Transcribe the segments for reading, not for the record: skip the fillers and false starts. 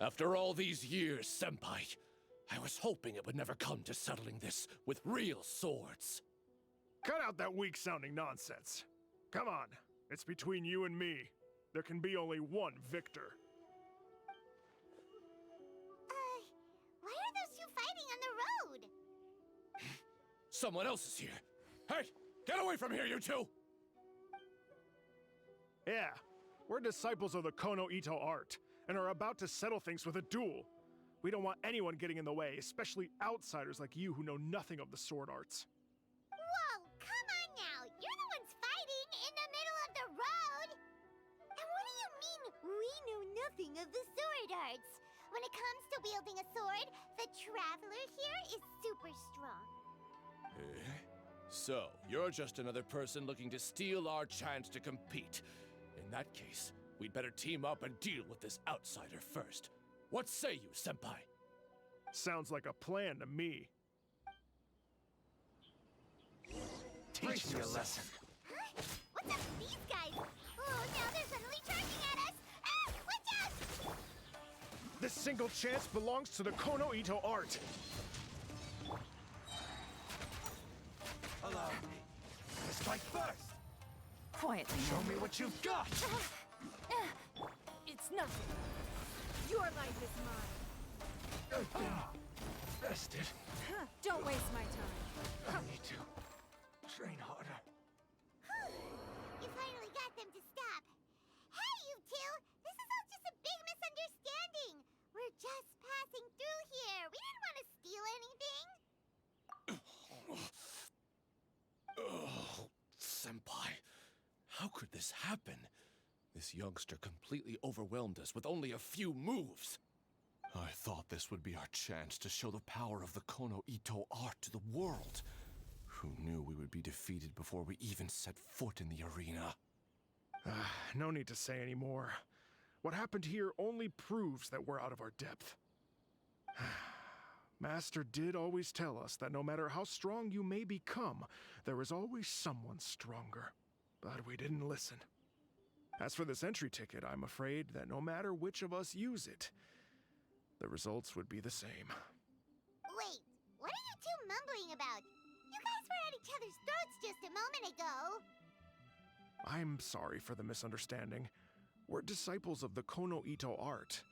After all these years, Senpai, I was hoping it would never come to settling this with real swords. Cut out that weak-sounding nonsense. Come on, it's between you and me. There can be only one victor. Why are those two fighting on the road? Someone else is here. Hey, get away from here, you two! Yeah, we're disciples of the Kono Ito art, and are about to settle things with a duel. We don't want anyone getting in the way, especially outsiders like you who know nothing of the sword arts. Whoa, come on now! You're the ones fighting in the middle of the road! And what do you mean, we know nothing of the sword arts? When it comes to wielding a sword, the traveler here is super strong. So, you're just another person looking to steal our chance to compete. In that case, we'd better team up and deal with this outsider first. What say you, Senpai? Sounds like a plan to me. Teach me a lesson. Huh? What's up with these guys? Oh, now they're suddenly charging at us! Ah, watch out! This single chance belongs to the Kono Ito art. Allow me. To strike first. Quietly. Show me what you've got. It's nothing. Your life is mine. Bested. Don't waste my time. I need to train harder. You finally got them to stop. Hey, you two! This is all just a big misunderstanding. We're just passing through here. We didn't want to steal anything. Oh, Senpai, how could this happen? This youngster completely overwhelmed us with only a few moves. I thought this would be our chance to show the power of the Kono Ito art to the world. Who knew we would be defeated before we even set foot in the arena? No need to say any more. What happened here only proves that we're out of our depth. Master did always tell us that no matter how strong you may become, there is always someone stronger. But we didn't listen. As for this entry ticket, I'm afraid that no matter which of us use it, the results would be the same. Wait, what are you two mumbling about? You guys were at each other's throats just a moment ago. I'm sorry for the misunderstanding. We're disciples of the Kono Ito art.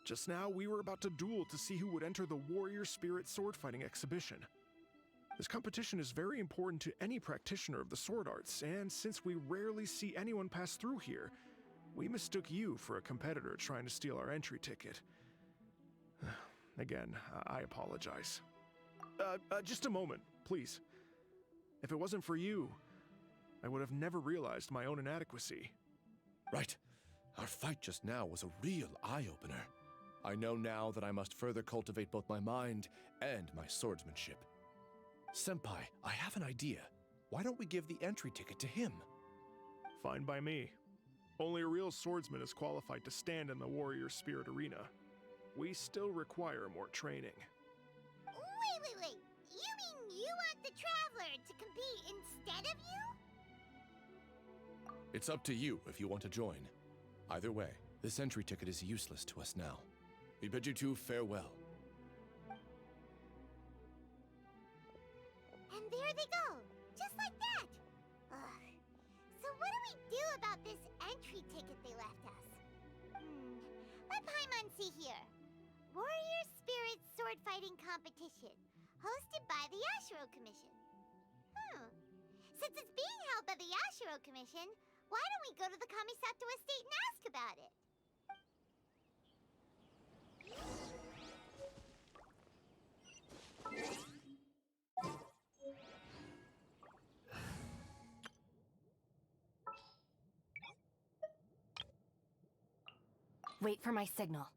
Just now, we were about to duel to see who would enter the Warrior Spirit sword fighting exhibition. This competition is very important to any practitioner of the sword arts, and since we rarely see anyone pass through here, we mistook you for a competitor trying to steal our entry ticket. Again, I apologize. Just a moment, please. If it wasn't for you, I would have never realized my own inadequacy. Right. Our fight just now was a real eye-opener. I know now that I must further cultivate both my mind and my swordsmanship. Senpai, I have an idea. Why don't we give the entry ticket to him? Fine by me. Only a real swordsman is qualified to stand in the Warrior Spirit arena. We still require more training. Wait. You mean you want the Traveler to compete instead of you? It's up to you if you want to join. Either way, this entry ticket is useless to us now. We bid you two farewell. And there they go, just like that. Ugh. So what do we do about this entry ticket they left us? Let Paimon see here. Warrior Spirit Sword Fighting Competition, hosted by the Yashiro Commission. Since it's being held by the Yashiro Commission, why don't we go to the Kamisato estate and ask about it? Wait for my signal.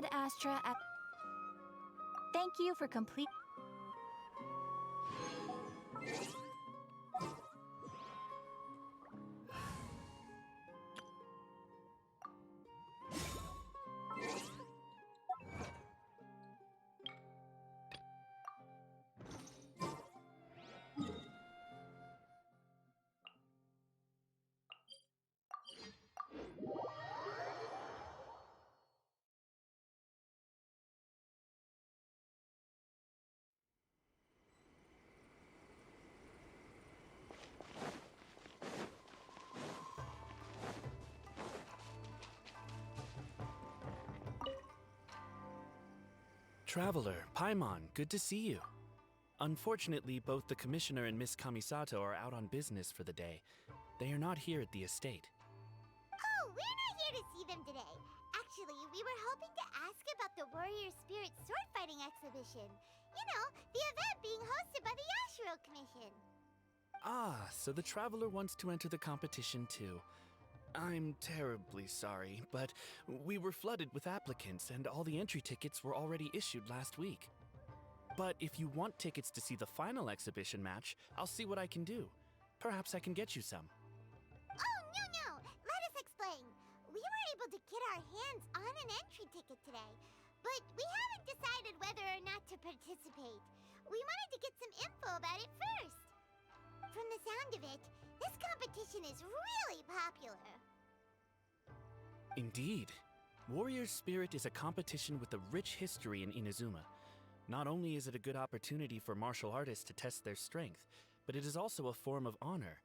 Ad Astra. Thank you for complete. Traveler, Paimon, good to see you. Unfortunately, both the Commissioner and Miss Kamisato are out on business for the day. They are not here at the estate. Oh, we're not here to see them today. Actually, we were hoping to ask about the Warrior Spirit sword fighting exhibition. You know, the event being hosted by the Ashiro Commission. Ah, so the Traveler wants to enter the competition too. I'm terribly sorry, but we were flooded with applicants and all the entry tickets were already issued last week. But if you want tickets to see the final exhibition match, I'll see what I can do. Perhaps I can get you some. Oh, no. Let us explain. We were able to get our hands on an entry ticket today, But we haven't decided whether or not to participate. We wanted to get some info about it first. From the sound of it, this competition is really popular. Indeed. Warrior Spirit is a competition with a rich history in Inazuma. Not only is it a good opportunity for martial artists to test their strength, but it is also a form of honor.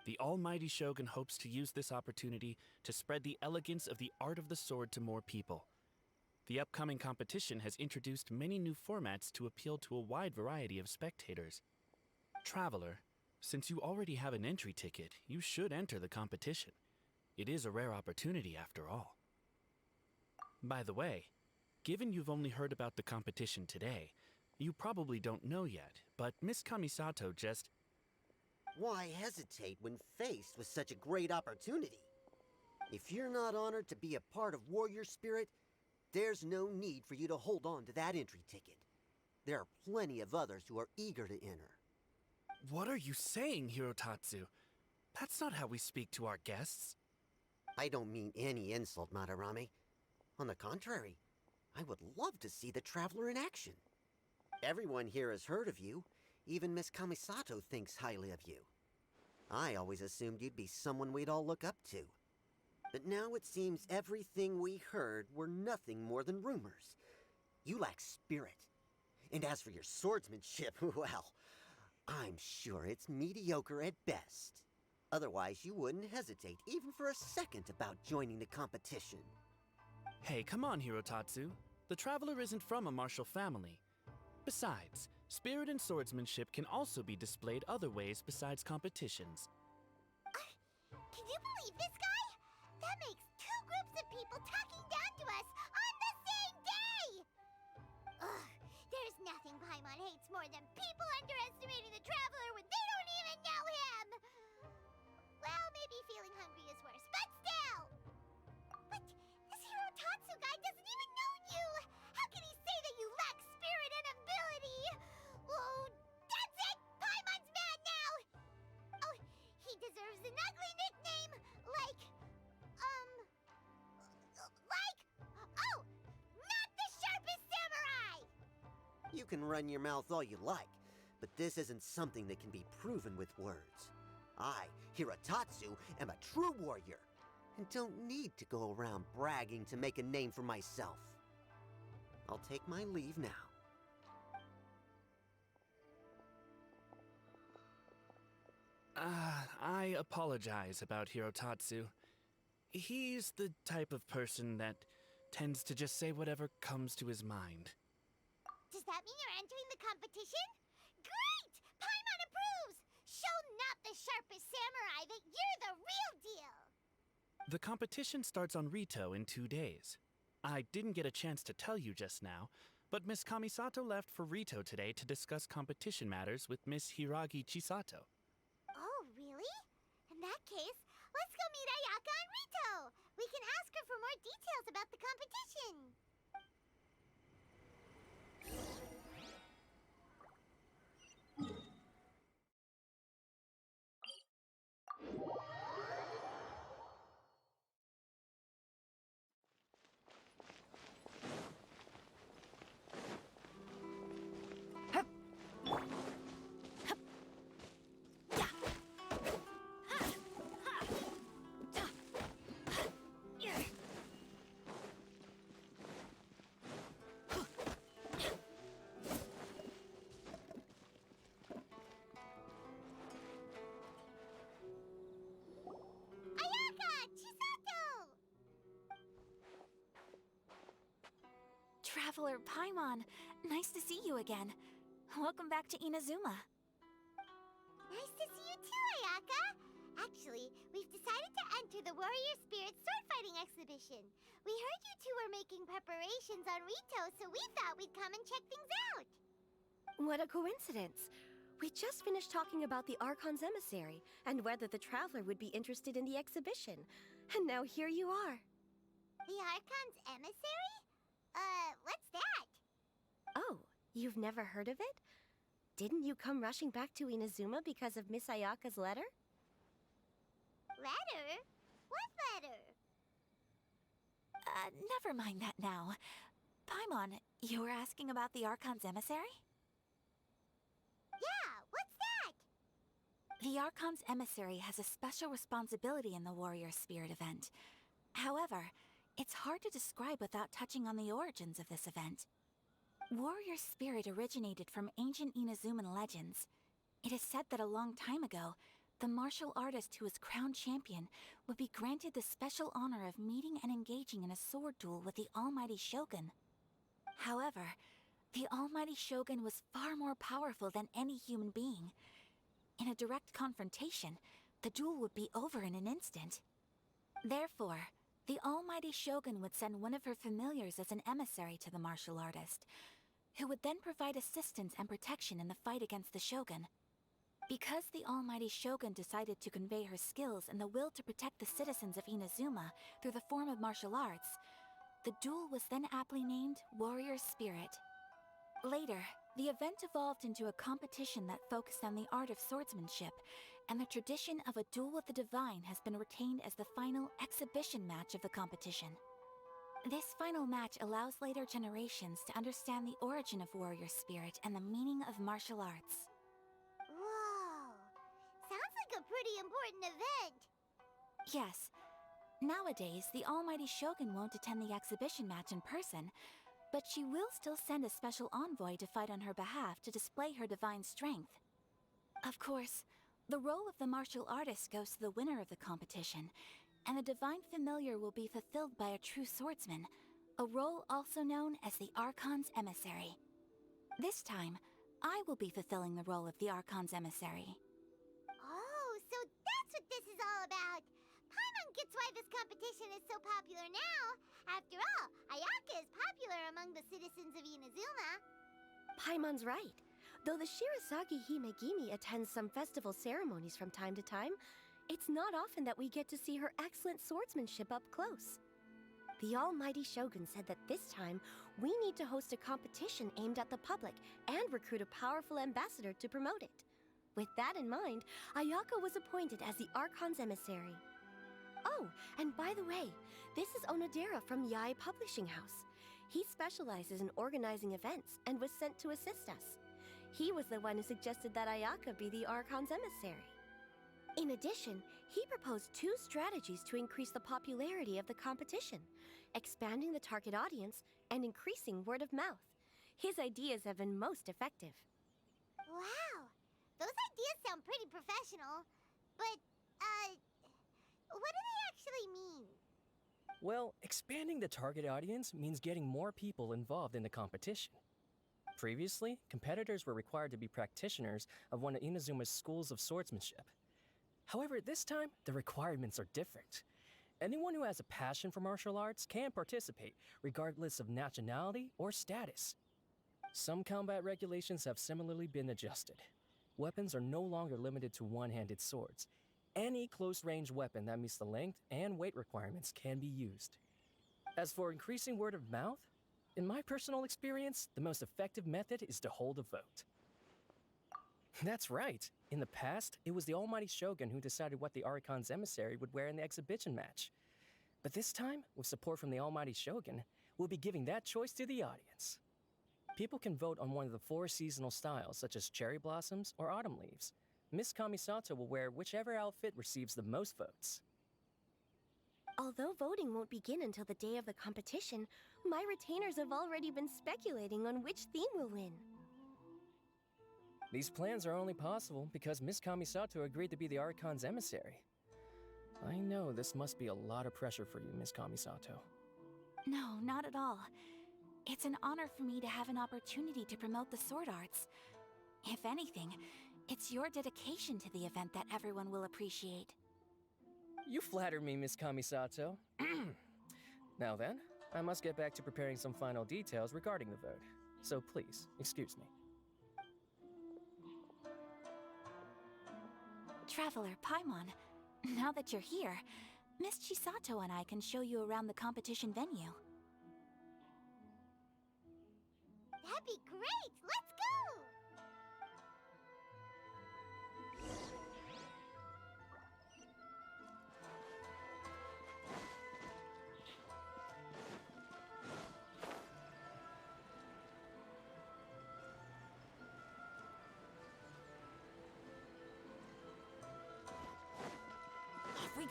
The almighty Shogun hopes to use this opportunity to spread the elegance of the art of the sword to more people. The upcoming competition has introduced many new formats to appeal to a wide variety of spectators. Traveler, since you already have an entry ticket, you should enter the competition. It is a rare opportunity after all. By the way, given you've only heard about the competition today, you probably don't know yet, but Miss Kamisato just... Why hesitate when faced with such a great opportunity? If you're not honored to be a part of Warrior Spirit, there's no need for you to hold on to that entry ticket. There are plenty of others who are eager to enter. What are you saying, Hirotatsu? That's not how we speak to our guests. I don't mean any insult, Madarame. On the contrary, I would love to see the Traveler in action. Everyone here has heard of you. Even Miss Kamisato thinks highly of you. I always assumed you'd be someone we'd all look up to. But now it seems everything we heard were nothing more than rumors. You lack spirit. And as for your swordsmanship, well, I'm sure it's mediocre at best. Otherwise, you wouldn't hesitate even for a second about joining the competition. Hey, come on, Hirotatsu. The Traveler isn't from a martial family. Besides, spirit and swordsmanship can also be displayed other ways besides competitions. Can you believe this guy? That makes two groups of people talking down to us on the same day! Ugh, there's nothing Paimon hates more than people underestimating the Traveler when they don't even know him! Well, maybe feeling hungry is worse, but still! But this Hirotatsu guy doesn't even know you! How can he say that you lack spirit and ability? Oh, that's it! Paimon's mad now! Oh, he deserves an ugly nickname, like, oh, not the sharpest samurai! You can run your mouth all you like, but this isn't something that can be proven with words. I, Hirotatsu, am a true warrior, and don't need to go around bragging to make a name for myself. I'll take my leave now. I apologize about Hirotatsu. He's the type of person that tends to just say whatever comes to his mind. Does that mean you're entering the competition? Great! Paimon approves! Show not the sharpest samurai that you're the real deal! The competition starts on Rito in 2 days. I didn't get a chance to tell you just now, but Miss Kamisato left for Rito today to discuss competition matters with Miss Hiragi Chisato. Oh, really? In that case, let's go meet Ayaka and Rito! We can ask her for more details about the competition! Ayaka! Chisato! Traveler Paimon, nice to see you again. Welcome back to Inazuma. Nice to see you too, Ayaka! Actually, we've decided to enter the Warrior Spirit sword fighting exhibition. We heard you two were making preparations on Rito, so we thought we'd come and check things out. What a coincidence. We just finished talking about the Archon's emissary and whether the Traveler would be interested in the exhibition. And now here you are. The Archon's emissary? What's that? Oh, you've never heard of it? Didn't you come rushing back to Inazuma because of Miss Ayaka's letter? Letter? What letter? Never mind that now. Paimon, you were asking about the Archon's emissary? Yeah, what's that? The Archon's emissary has a special responsibility in the Warrior Spirit event. However, it's hard to describe without touching on the origins of this event. Warrior Spirit originated from ancient Inazuman legends. It is said that a long time ago, the martial artist who was crowned champion would be granted the special honor of meeting and engaging in a sword duel with the Almighty Shogun. However, the Almighty Shogun was far more powerful than any human being. In a direct confrontation, the duel would be over in an instant. Therefore, the Almighty Shogun would send one of her familiars as an emissary to the martial artist, who would then provide assistance and protection in the fight against the Shogun. Because the Almighty Shogun decided to convey her skills and the will to protect the citizens of Inazuma through the form of martial arts, the duel was then aptly named Warrior Spirit. Later, the event evolved into a competition that focused on the art of swordsmanship, and the tradition of a duel with the divine has been retained as the final exhibition match of the competition. This final match allows later generations to understand the origin of Warrior Spirit and the meaning of martial arts. Whoa. Sounds like a pretty important event. Yes. Nowadays, the Almighty Shogun won't attend the exhibition match in person, but she will still send a special envoy to fight on her behalf to display her divine strength. Of course, the role of the martial artist goes to the winner of the competition, and the divine familiar will be fulfilled by a true swordsman, a role also known as the Archon's emissary. This time, I will be fulfilling the role of the Archon's emissary. Oh, so that's what this is all about. Paimon gets why this competition is so popular now. After all, Ayaka is popular among the citizens of Inazuma. Paimon's right. Though the Shirasagi Himegimi attends some festival ceremonies from time to time, it's not often that we get to see her excellent swordsmanship up close. The Almighty Shogun said that this time, we need to host a competition aimed at the public and recruit a powerful ambassador to promote it. With that in mind, Ayaka was appointed as the Archon's emissary. Oh, and by the way, this is Onodera from Yae Publishing House. He specializes in organizing events and was sent to assist us. He was the one who suggested that Ayaka be the Archon's emissary. In addition, he proposed 2 strategies to increase the popularity of the competition, expanding the target audience and increasing word of mouth. His ideas have been most effective. Wow. Those ideas sound pretty professional. But, what do they actually mean? Well, expanding the target audience means getting more people involved in the competition. Previously, competitors were required to be practitioners of one of Inazuma's schools of swordsmanship. However, this time, the requirements are different. Anyone who has a passion for martial arts can participate, regardless of nationality or status. Some combat regulations have similarly been adjusted. Weapons are no longer limited to one-handed swords. Any close-range weapon that meets the length and weight requirements can be used. As for increasing word of mouth, in my personal experience, the most effective method is to hold a vote. That's right. In the past, it was the Almighty Shogun who decided what the Archon's emissary would wear in the exhibition match. But this time, with support from the Almighty Shogun, we'll be giving that choice to the audience. People can vote on one of the 4 seasonal styles, such as cherry blossoms or autumn leaves. Miss Kamisato will wear whichever outfit receives the most votes. Although voting won't begin until the day of the competition, my retainers have already been speculating on which theme will win. These plans are only possible because Miss Kamisato agreed to be the Archon's emissary. I know this must be a lot of pressure for you, Miss Kamisato. No, not at all. It's an honor for me to have an opportunity to promote the sword arts. If anything, it's your dedication to the event that everyone will appreciate. You flatter me, Miss Kamisato. Now then, I must get back to preparing some final details regarding the vote. So please, excuse me. Traveler Paimon, now that you're here, Miss Chisato and I can show you around the competition venue. That'd be great! Let's go!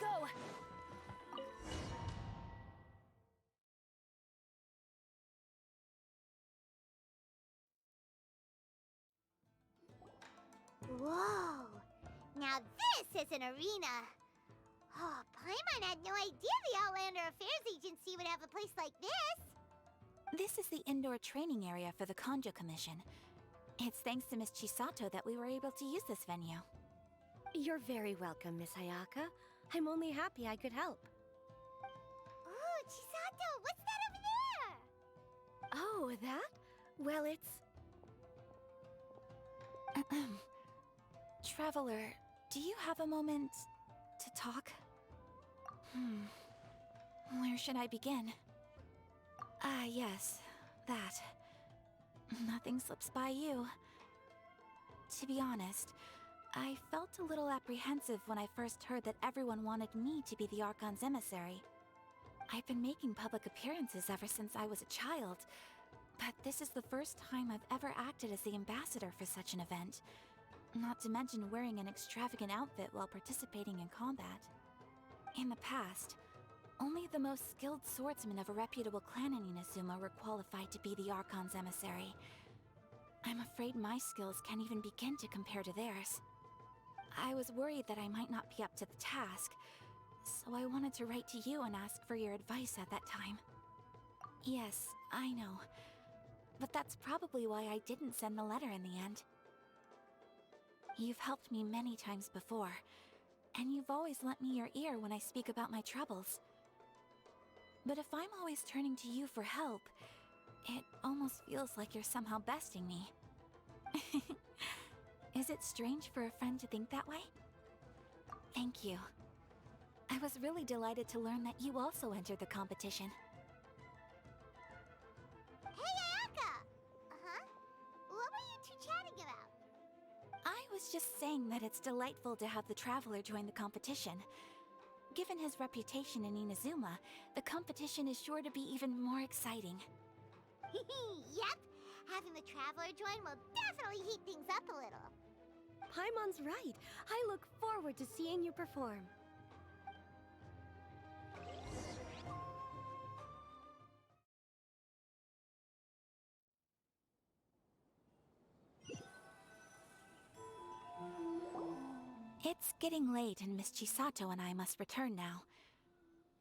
go! Whoa! Now this is an arena! Oh, Paimon had no idea the Outlander Affairs Agency would have a place like this! This is the indoor training area for the Konjo Commission. It's thanks to Miss Chisato that we were able to use this venue. You're very welcome, Miss Hayaka. I'm only happy I could help. Ooh, Chisato, what's that over there? Oh, that? Well, it's... Traveler, do you have a moment to talk? Where should I begin? Yes, that. Nothing slips by you. To be honest, I felt a little apprehensive when I first heard that everyone wanted me to be the Archon's emissary. I've been making public appearances ever since I was a child, but this is the first time I've ever acted as the ambassador for such an event. Not to mention wearing an extravagant outfit while participating in combat. In the past, only the most skilled swordsmen of a reputable clan in Inazuma were qualified to be the Archon's emissary. I'm afraid my skills can't even begin to compare to theirs. I was worried that I might not be up to the task, so I wanted to write to you and ask for your advice at that time. Yes, I know, but that's probably why I didn't send the letter in the end. You've helped me many times before, and you've always lent me your ear when I speak about my troubles. But if I'm always turning to you for help, it almost feels like you're somehow besting me. Is it strange for a friend to think that way? Thank you. I was really delighted to learn that you also entered the competition. Hey, Ayaka! Uh-huh? What were you two chatting about? I was just saying that it's delightful to have the Traveler join the competition. Given his reputation in Inazuma, the competition is sure to be even more exciting. Yep! Having the Traveler join will definitely heat things up a little. Paimon's right. I look forward to seeing you perform. It's getting late and Miss Chisato and I must return now.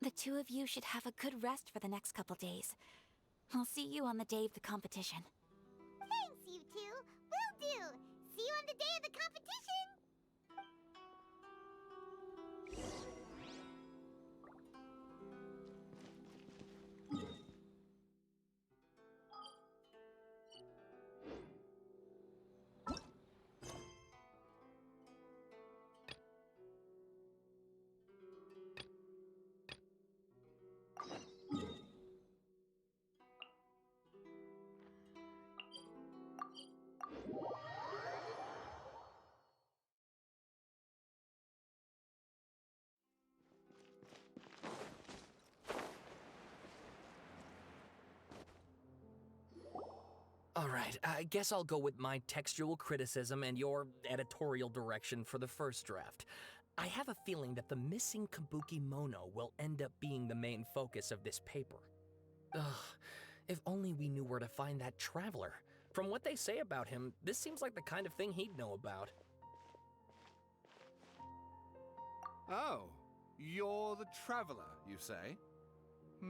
The two of you should have a good rest for the next couple days. I'll see you on the day of the competition. Thanks, you two! Will do! See you on the day of the competition! Alright, I guess I'll go with my textual criticism and your editorial direction for the first draft. I have a feeling that the missing Kabuki Mono will end up being the main focus of this paper. Ugh, if only we knew where to find that traveler. From what they say about him, this seems like the kind of thing he'd know about. Oh, you're the traveler, you say? Hey,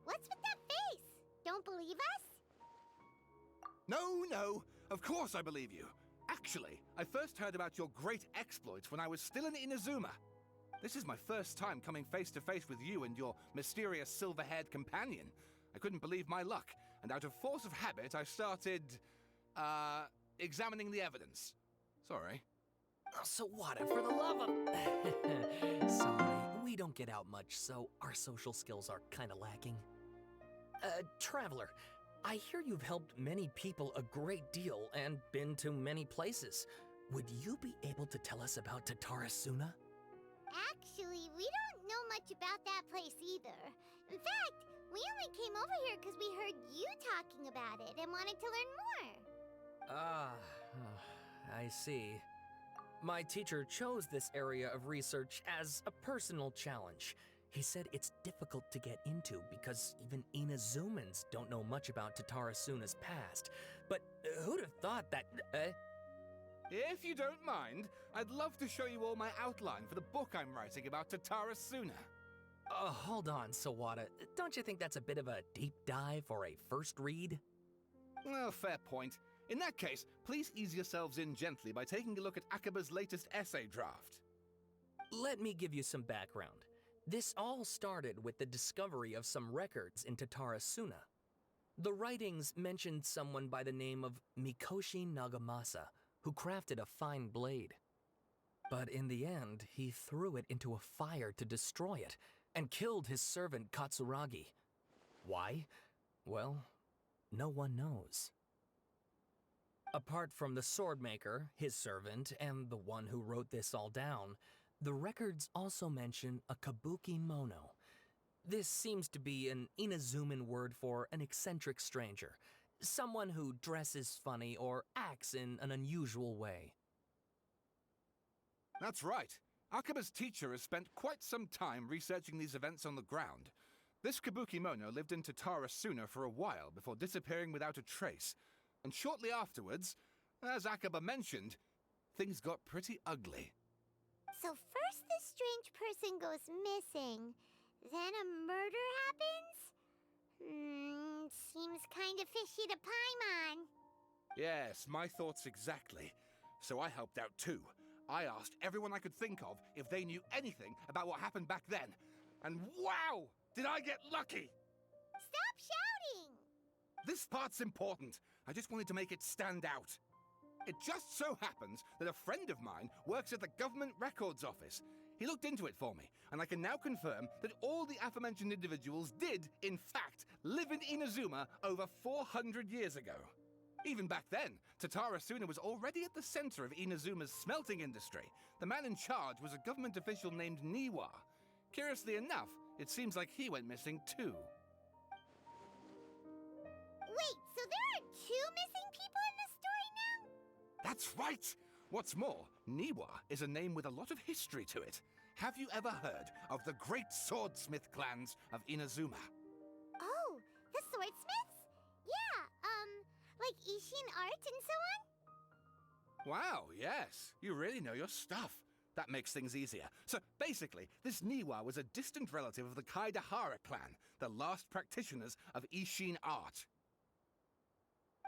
what's with that face? Don't believe us? No, of course I believe you. Actually, I first heard about your great exploits when I was still in Inazuma. This is my first time coming face to face with you and your mysterious silver-haired companion. I couldn't believe my luck, and out of force of habit, I started, examining the evidence. Sorry. So what, for the love of... Sorry, we don't get out much, so our social skills are kinda lacking. Traveler, I hear you've helped many people a great deal and been to many places. Would you be able to tell us about Tatarasuna? Actually, we don't know much about that place either. In fact, we only came over here because we heard you talking about it and wanted to learn more. Ah, I see. My teacher chose this area of research as a personal challenge. He said it's difficult to get into because even Inazumans don't know much about Tatarasuna's past. But who'd have thought that... If you don't mind, I'd love to show you all my outline for the book I'm writing about Tatarasuna. Hold on, Sawada. Don't you think that's a bit of a deep dive or a first read? Well, fair point. In that case, please ease yourselves in gently by taking a look at Akaba's latest essay draft. Let me give you some background. This all started with the discovery of some records in Tatarasuna. The writings mentioned someone by the name of Mikoshi Nagamasa, who crafted a fine blade. But in the end, he threw it into a fire to destroy it, and killed his servant Katsuragi. Why? Well, no one knows. Apart from the swordmaker, his servant, and the one who wrote this all down, the records also mention a kabuki mono. This seems to be an Inazuman word for an eccentric stranger, someone who dresses funny or acts in an unusual way. That's right. Akaba's teacher has spent quite some time researching these events on the ground. This kabuki mono lived in Tatarasuna for a while before disappearing without a trace. And shortly afterwards, as Akaba mentioned, things got pretty ugly. So first this strange person goes missing, then a murder happens? Seems kind of fishy to Paimon. Yes, my thoughts exactly. So I helped out too. I asked everyone I could think of if they knew anything about what happened back then. And wow! Did I get lucky! Stop shouting! This part's important. I just wanted to make it stand out. It just so happens that a friend of mine works at the Government Records Office. He looked into it for me, and I can now confirm that all the aforementioned individuals did, in fact, live in Inazuma over 400 years ago. Even back then, Tatarasuna was already at the center of Inazuma's smelting industry. The man in charge was a government official named Niwa. Curiously enough, it seems like he went missing too. Wait, so there are 2 missing people in this story now? That's right! What's more, Niwa is a name with a lot of history to it. Have you ever heard of the great swordsmith clans of Inazuma? Oh, the swordsmiths? Yeah, like Ishin art and so on? Wow, yes. You really know your stuff. That makes things easier. So basically, this Niwa was a distant relative of the Kaidahara clan, the last practitioners of Ishin art.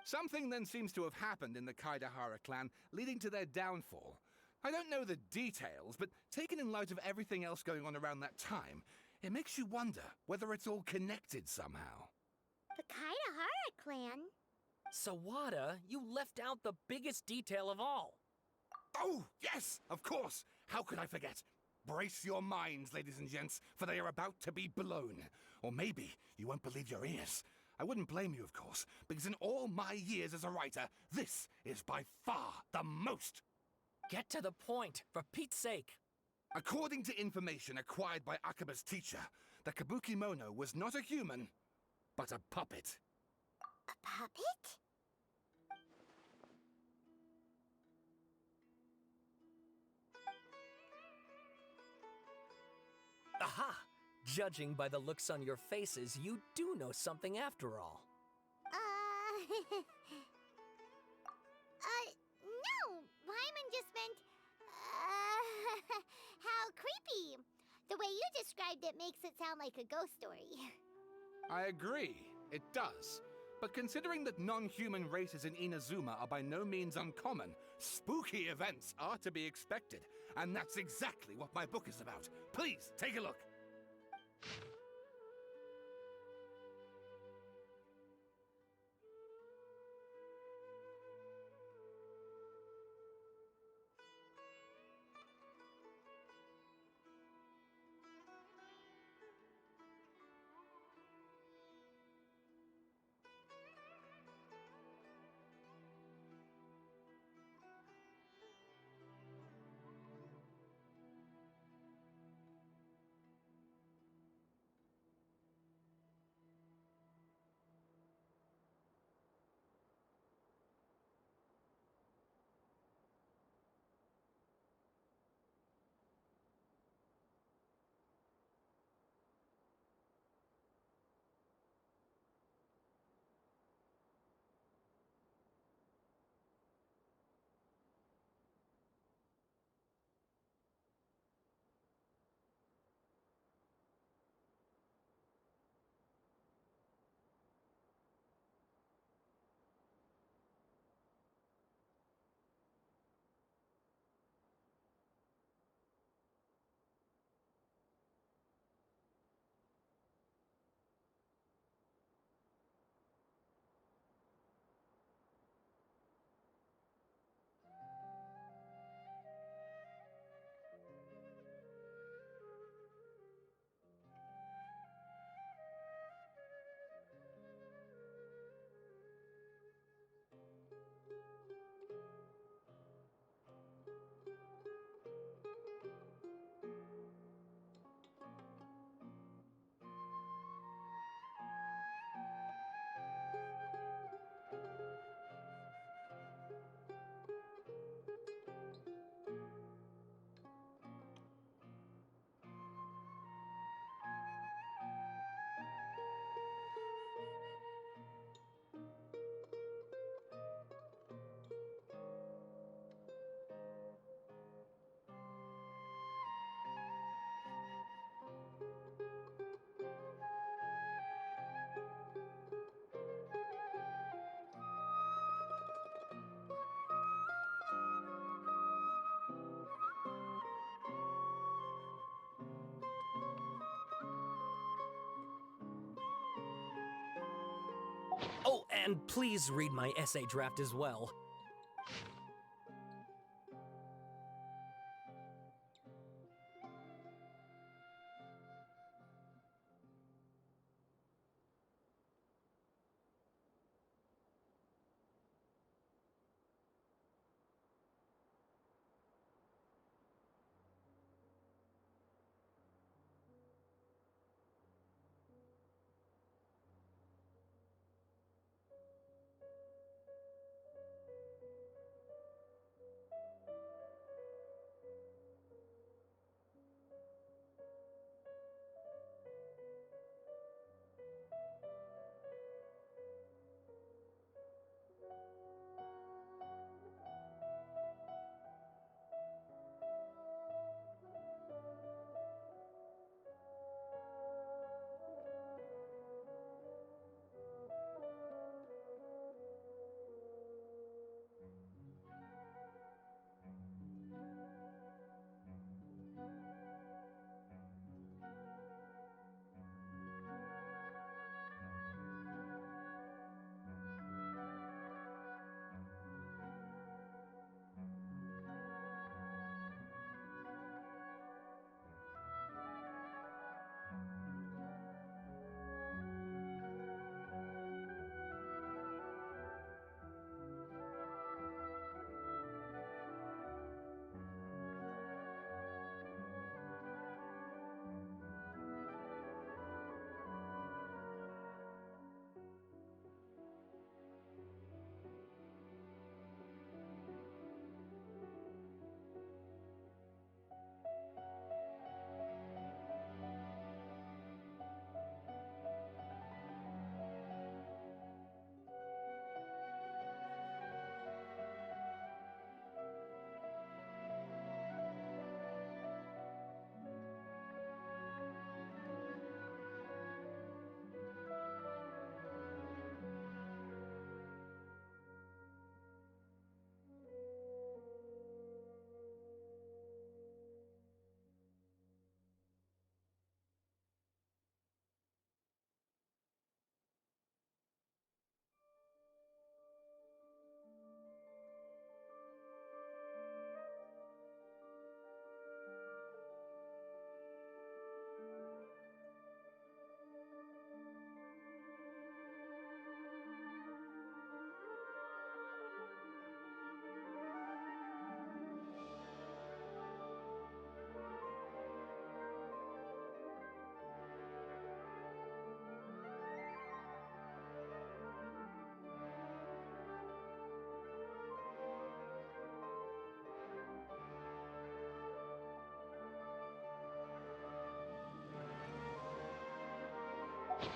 Something then seems to have happened in the Kaidahara clan, leading to their downfall. I don't know the details, but taken in light of everything else going on around that time, it makes you wonder whether it's all connected somehow. The Kaidahara clan? Sawada, you left out the biggest detail of all. Oh, yes, of course. How could I forget? Brace your minds, ladies and gents, for they are about to be blown. Or maybe you won't believe your ears. I wouldn't blame you, of course, because in all my years as a writer, this is by far the most. Get to the point, for Pete's sake. According to information acquired by Akaba's teacher, the kabuki mono was not a human, but a puppet. A puppet? Aha! Judging by the looks on your faces, you do know something after all. No! Paimon just meant, how creepy. The way you described it makes it sound like a ghost story. I agree, it does. But considering that non-human races in Inazuma are by no means uncommon, spooky events are to be expected. And that's exactly what my book is about. Please, take a look. Oh, and please read my essay draft as well.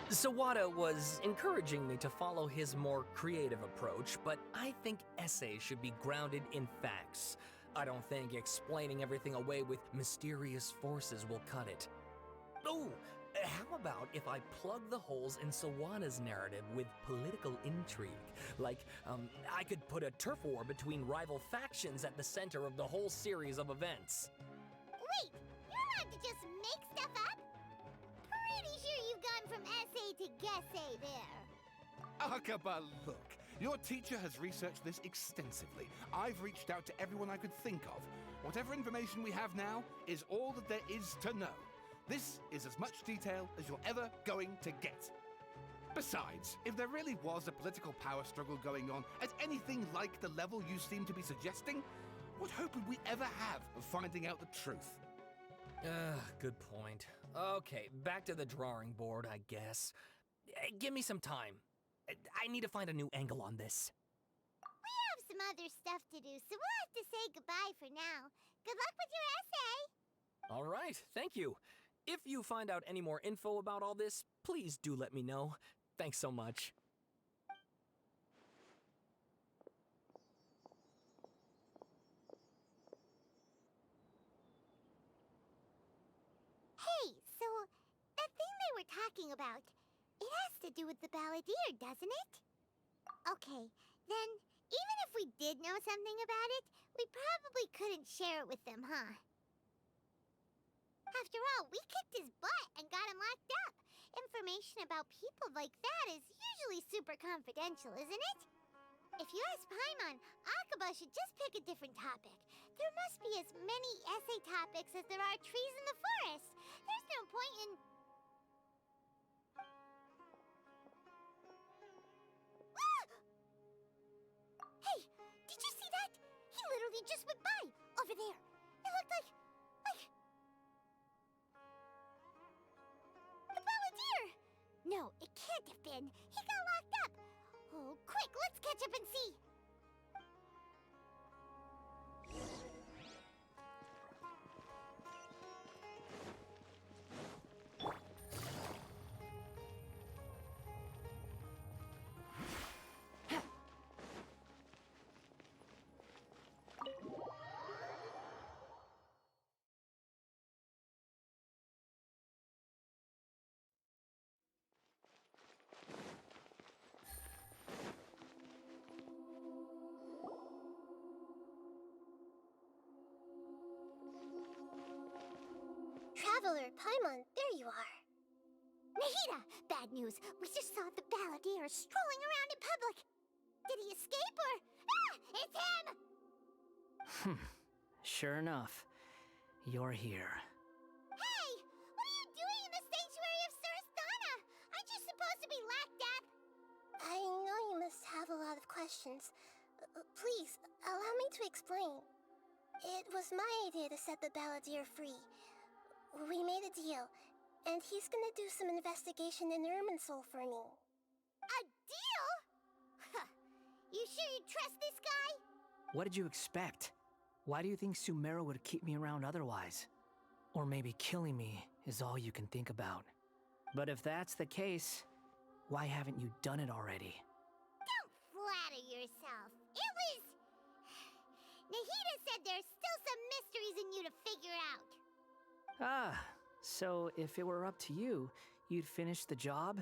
Sawada was encouraging me to follow his more creative approach, but I think essays should be grounded in facts. I don't think explaining everything away with mysterious forces will cut it. Oh, how about if I plug the holes in Sawada's narrative with political intrigue? Like, I could put a turf war between rival factions at the center of the whole series of events. Wait, you're allowed to just make stuff up? Pretty sure you've gone from essay to guessay there. Akaba, look. Your teacher has researched this extensively. I've reached out to everyone I could think of. Whatever information we have now is all that there is to know. This is as much detail as you're ever going to get. Besides, if there really was a political power struggle going on at anything like the level you seem to be suggesting, what hope would we ever have of finding out the truth? Good point. Okay, back to the drawing board, I guess. Give me some time. I need to find a new angle on this. We have some other stuff to do, so we'll have to say goodbye for now. Good luck with your essay! All right, thank you. If you find out any more info about all this, please do let me know. Thanks so much. Hey, so that thing they were talking about, it has to do with the balladeer, doesn't it? Okay, then even if we did know something about it, we probably couldn't share it with them, huh? After all, we kicked his butt and got him locked up. Information about people like that is usually super super confidential, isn't it? If you ask Paimon, Akaba should just pick a different topic. There must be as many essay topics as there are trees in the forest. There's no point in... Ah! Hey, did you see that? He literally just went by, over there. It looked like... The Balladeer! No, it can't have been. He got locked up. Oh, quick, let's catch up and see. Traveler, Paimon, there you are. Nahida! Bad news. We just saw the Balladeer strolling around in public. Did he escape or... Ah! It's him! Sure enough, you're here. Hey! What are you doing in the sanctuary of Surasthana? Aren't you supposed to be locked up? I know you must have a lot of questions. Please, allow me to explain. It was my idea to set the Balladeer free. We made a deal, and he's gonna do some investigation in Irminsul for me. A deal? Huh. You sure you trust this guy? What did you expect? Why do you think Sumeru would keep me around otherwise? Or maybe killing me is all you can think about. But if that's the case, why haven't you done it already? Don't flatter yourself. It was... Nahida said there's still some mysteries in you to figure out. Ah, so if it were up to you, you'd finish the job?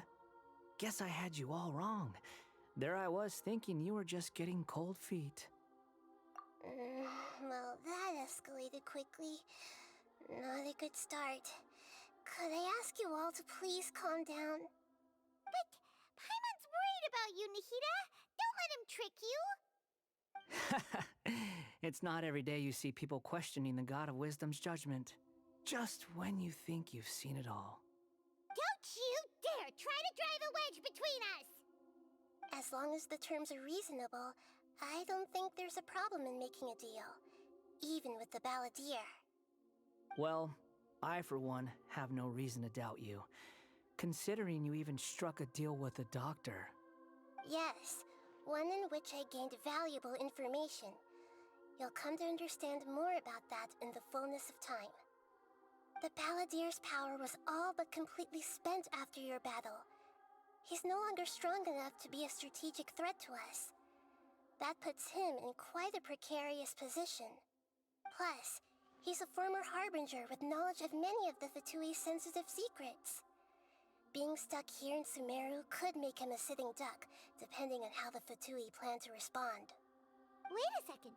Guess I had you all wrong. There I was thinking you were just getting cold feet. Well, that escalated quickly. Not a good start. Could I ask you all to please calm down? But Paimon's worried about you, Nahida. Don't let him trick you. It's not every day you see people questioning the God of Wisdom's judgment. Just when you think you've seen it all. Don't you dare try to drive a wedge between us! As long as the terms are reasonable, I don't think there's a problem in making a deal. Even with the Balladeer. Well, I for one have no reason to doubt you. Considering you even struck a deal with the doctor. Yes, one in which I gained valuable information. You'll come to understand more about that in the fullness of time. The Balladeer's power was all but completely spent after your battle. He's no longer strong enough to be a strategic threat to us. That puts him in quite a precarious position. Plus, he's a former Harbinger with knowledge of many of the Fatui's sensitive secrets. Being stuck here in Sumeru could make him a sitting duck, depending on how the Fatui plan to respond. Wait a second.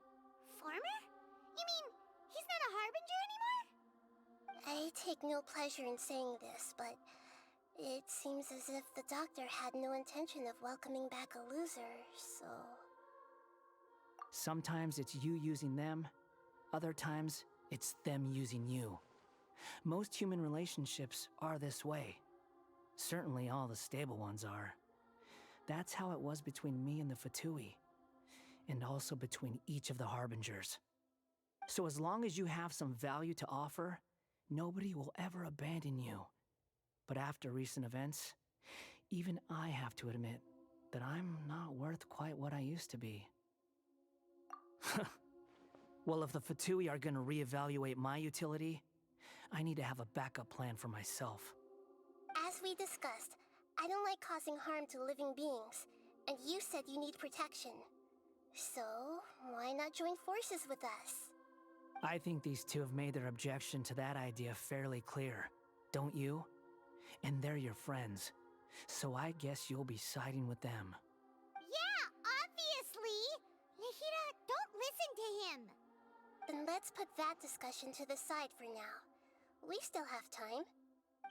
Former? You mean, he's not a Harbinger anymore? I take no pleasure in saying this, but it seems as if the doctor had no intention of welcoming back a loser, so... Sometimes it's you using them, other times it's them using you. Most human relationships are this way. Certainly all the stable ones are. That's how it was between me and the Fatui, and also between each of the Harbingers. So as long as you have some value to offer, nobody will ever abandon you. But after recent events, even I have to admit that I'm not worth quite what I used to be. Well, if the Fatui are gonna reevaluate my utility, I need to have a backup plan for myself. As we discussed, I don't like causing harm to living beings, and you said you need protection. So, why not join forces with us? I think these two have made their objection to that idea fairly clear, don't you? And they're your friends, so I guess you'll be siding with them. Yeah, obviously! Nahida, don't listen to him! Then let's put that discussion to the side for now. We still have time.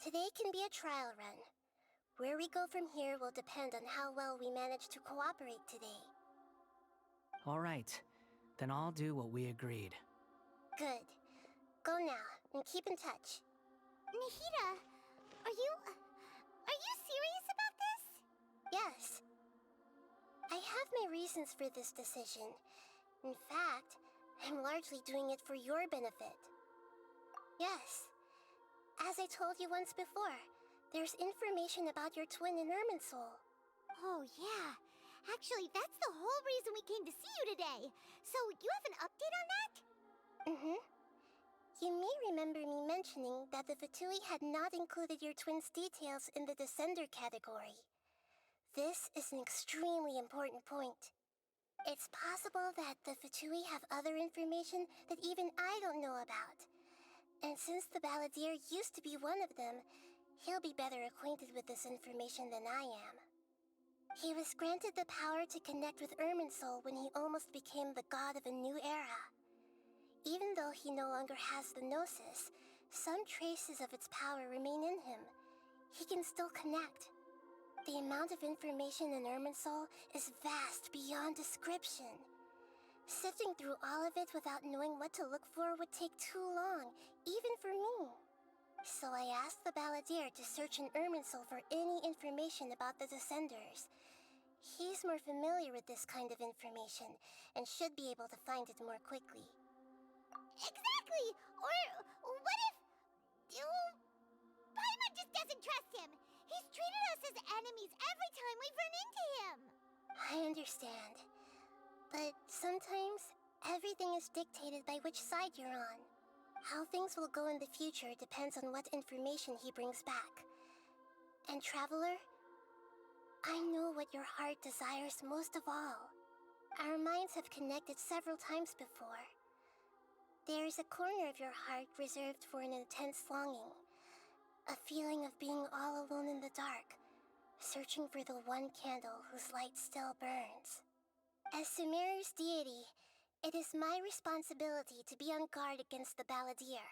Today can be a trial run. Where we go from here will depend on how well we manage to cooperate today. All right, then I'll do what we agreed. Good. Go now, and keep in touch. Nahida, are you serious about this? Yes. I have my reasons for this decision. In fact, I'm largely doing it for your benefit. Yes. As I told you once before, there's information about your twin in Irminsul. Oh, yeah. Actually, that's the whole reason we came to see you today. So, you have an update on that? Mm-hmm. You may remember me mentioning that the Fatui had not included your twin's details in the Descender category. This is an extremely important point. It's possible that the Fatui have other information that even I don't know about. And since the Balladeer used to be one of them, he'll be better acquainted with this information than I am. He was granted the power to connect with Irminsul when he almost became the god of a new era. Even though he no longer has the Gnosis, some traces of its power remain in him. He can still connect. The amount of information in Irminsul is vast beyond description. Sifting through all of it without knowing what to look for would take too long, even for me. So I asked the Balladeer to search in Irminsul for any information about the Descenders. He's more familiar with this kind of information, and should be able to find it more quickly. Exactly! Or what if... Paimon just doesn't trust him! He's treated us as enemies every time we've run into him! I understand. But sometimes, everything is dictated by which side you're on. How things will go in the future depends on what information he brings back. And Traveler, I know what your heart desires most of all. Our minds have connected several times before. There is a corner of your heart reserved for an intense longing. A feeling of being all alone in the dark, searching for the one candle whose light still burns. As Sumeru's deity, it is my responsibility to be on guard against the Balladeer.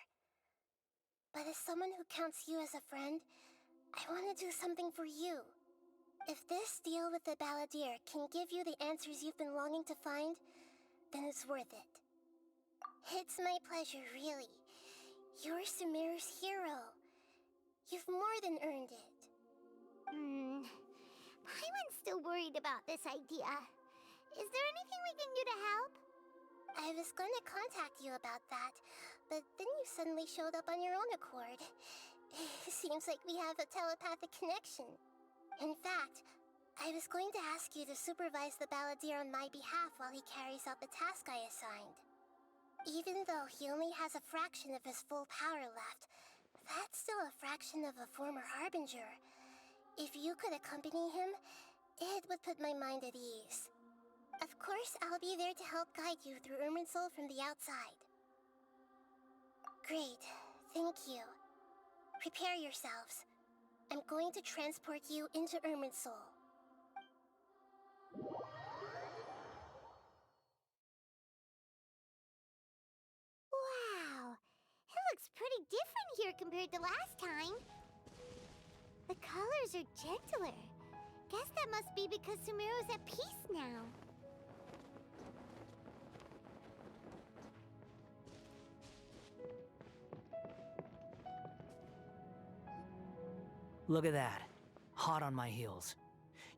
But as someone who counts you as a friend, I want to do something for you. If this deal with the Balladeer can give you the answers you've been longing to find, then it's worth it. It's my pleasure, really. You're Sumeru's hero. You've more than earned it. Paimon's still worried about this idea. Is there anything we can do to help? I was going to contact you about that, but then you suddenly showed up on your own accord. Seems like we have a telepathic connection. In fact, I was going to ask you to supervise the Balladeer on my behalf while he carries out the task I assigned. Even though he only has a fraction of his full power left, that's still a fraction of a former Harbinger. If you could accompany him, it would put my mind at ease. Of course, I'll be there to help guide you through Irminsul from the outside. Great, thank you. Prepare yourselves. I'm going to transport you into Irminsul. Wow! It looks pretty different here compared to last time. The colors are gentler. Guess that must be because Sumeru's at peace now. Look at that. Hot on my heels.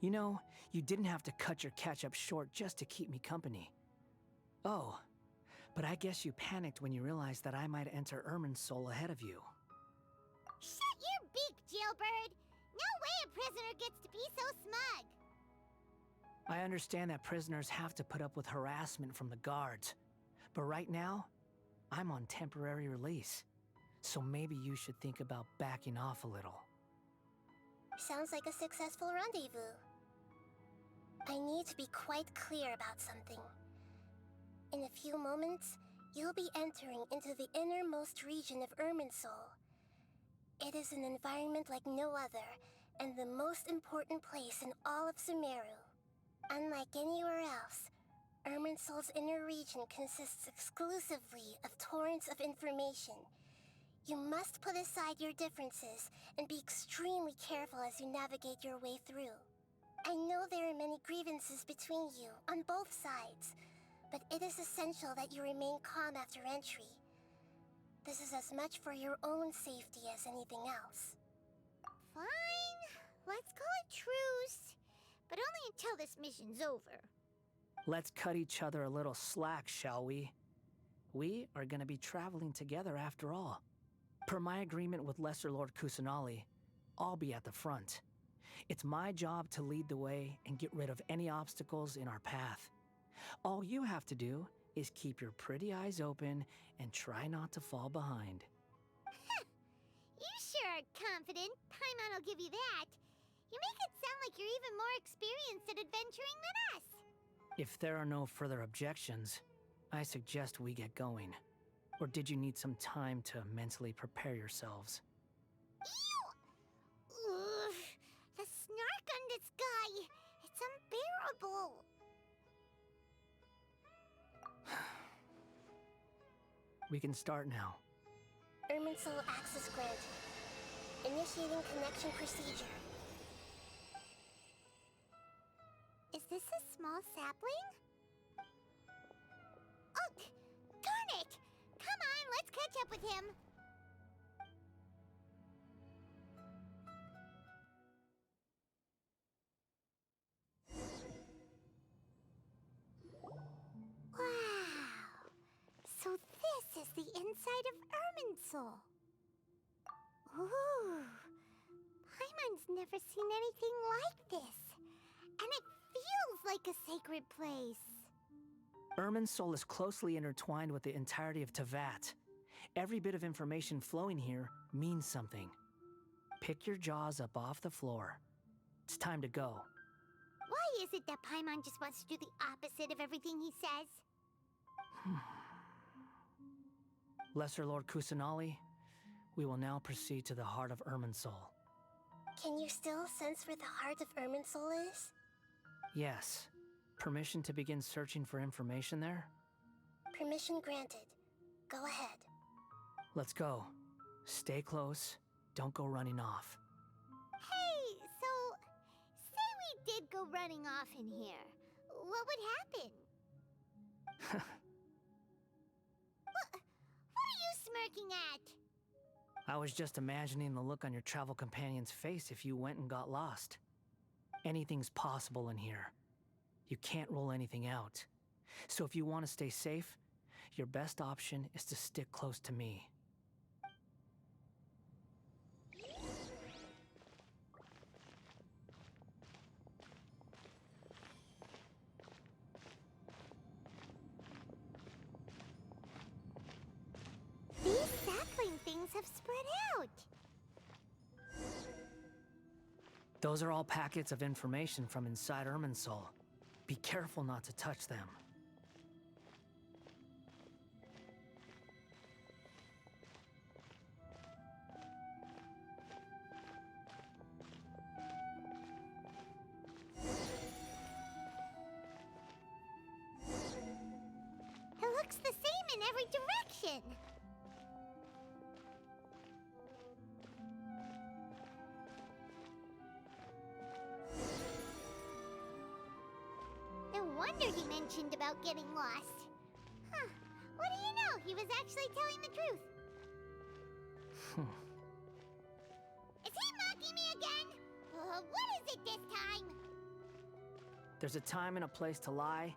You know, you didn't have to cut your catch-up short just to keep me company. Oh, but I guess you panicked when you realized that I might enter Irminsul ahead of you. Shut your beak, jailbird! No way a prisoner gets to be so smug! I understand that prisoners have to put up with harassment from the guards. But right now, I'm on temporary release. So maybe you should think about backing off a little. Sounds like a successful rendezvous. I need to be quite clear about something. In a few moments, you'll be entering into the innermost region of Irminsul. It is an environment like no other, and the most important place in all of Sumeru. Unlike anywhere else, Irminsul's inner region consists exclusively of torrents of information. You must put aside your differences and be extremely careful as you navigate your way through. I know there are many grievances between you, on both sides, but it is essential that you remain calm after entry. This is as much for your own safety as anything else. Fine. Let's call it truce. But only until this mission's over. Let's cut each other a little slack, shall we? We are going to be traveling together after all. Per my agreement with Lesser Lord Kusanali, I'll be at the front. It's my job to lead the way and get rid of any obstacles in our path. All you have to do is keep your pretty eyes open and try not to fall behind. You sure are confident. Paimon will give you that. You make it sound like you're even more experienced at adventuring than us. If there are no further objections, I suggest we get going. Or did you need some time to mentally prepare yourselves? Ew! Ugh, the snark on this guy. It's unbearable. We can start now. Irminsul access granted. Initiating connection procedure. Is this a small sapling? Oh, darn it! Come on, let's catch up with him. Wow! So this is the inside of Irminsul. Ooh! Paimon's never seen anything like this. And it feels like a sacred place. Irminsul is closely intertwined with the entirety of Tevat. Every bit of information flowing here means something. Pick your jaws up off the floor. It's time to go. Why is it that Paimon just wants to do the opposite of everything he says? Lesser Lord Kusanali, we will now proceed to the heart of Irminsul. Can you still sense where the heart of Irminsul is? Yes. Permission to begin searching for information there? Permission granted. Go ahead. Let's go. Stay close. Don't go running off. Hey, so... say we did go running off in here. What would happen? What are you smirking at? I was just imagining the look on your travel companion's face if you went and got lost. Anything's possible in here. You can't rule anything out. So if you want to stay safe, your best option is to stick close to me. These sapling things have spread out. Those are all packets of information from inside Irminsul. Be careful not to touch them. It looks the same in every direction. No wonder he mentioned about getting lost. Huh. What do you know? He was actually telling the truth. Is he mocking me again? What is it this time? There's a time and a place to lie,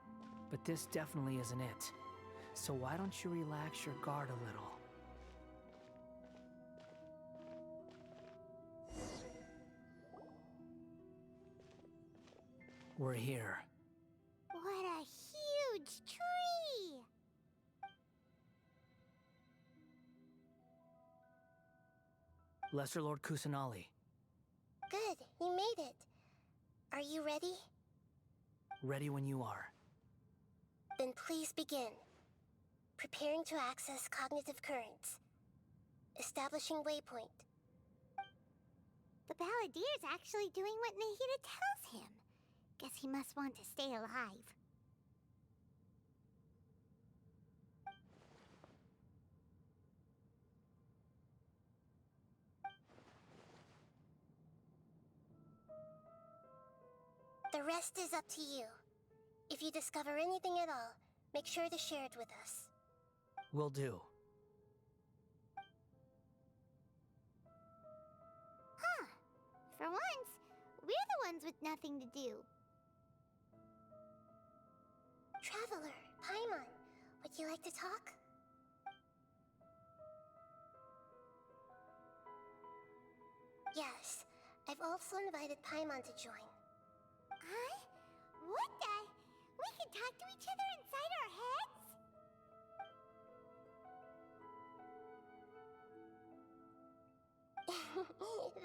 but this definitely isn't it. So why don't you relax your guard a little? We're here. What a huge tree! Lesser Lord Kusanali, Good, you made it. Are you ready? ready when you are. Then please begin. Preparing to access cognitive currents. Establishing waypoint. The Balladier's actually doing what Nahida tells him. Guess he must want to stay alive. rest is up to you. If you discover anything at all, make sure to share it with us. Will do. Huh. For once, we're the ones with nothing to do. Traveler, Paimon, would you like to talk? Yes, I've also invited Paimon to join. Huh? What the? We can talk to each other inside our heads?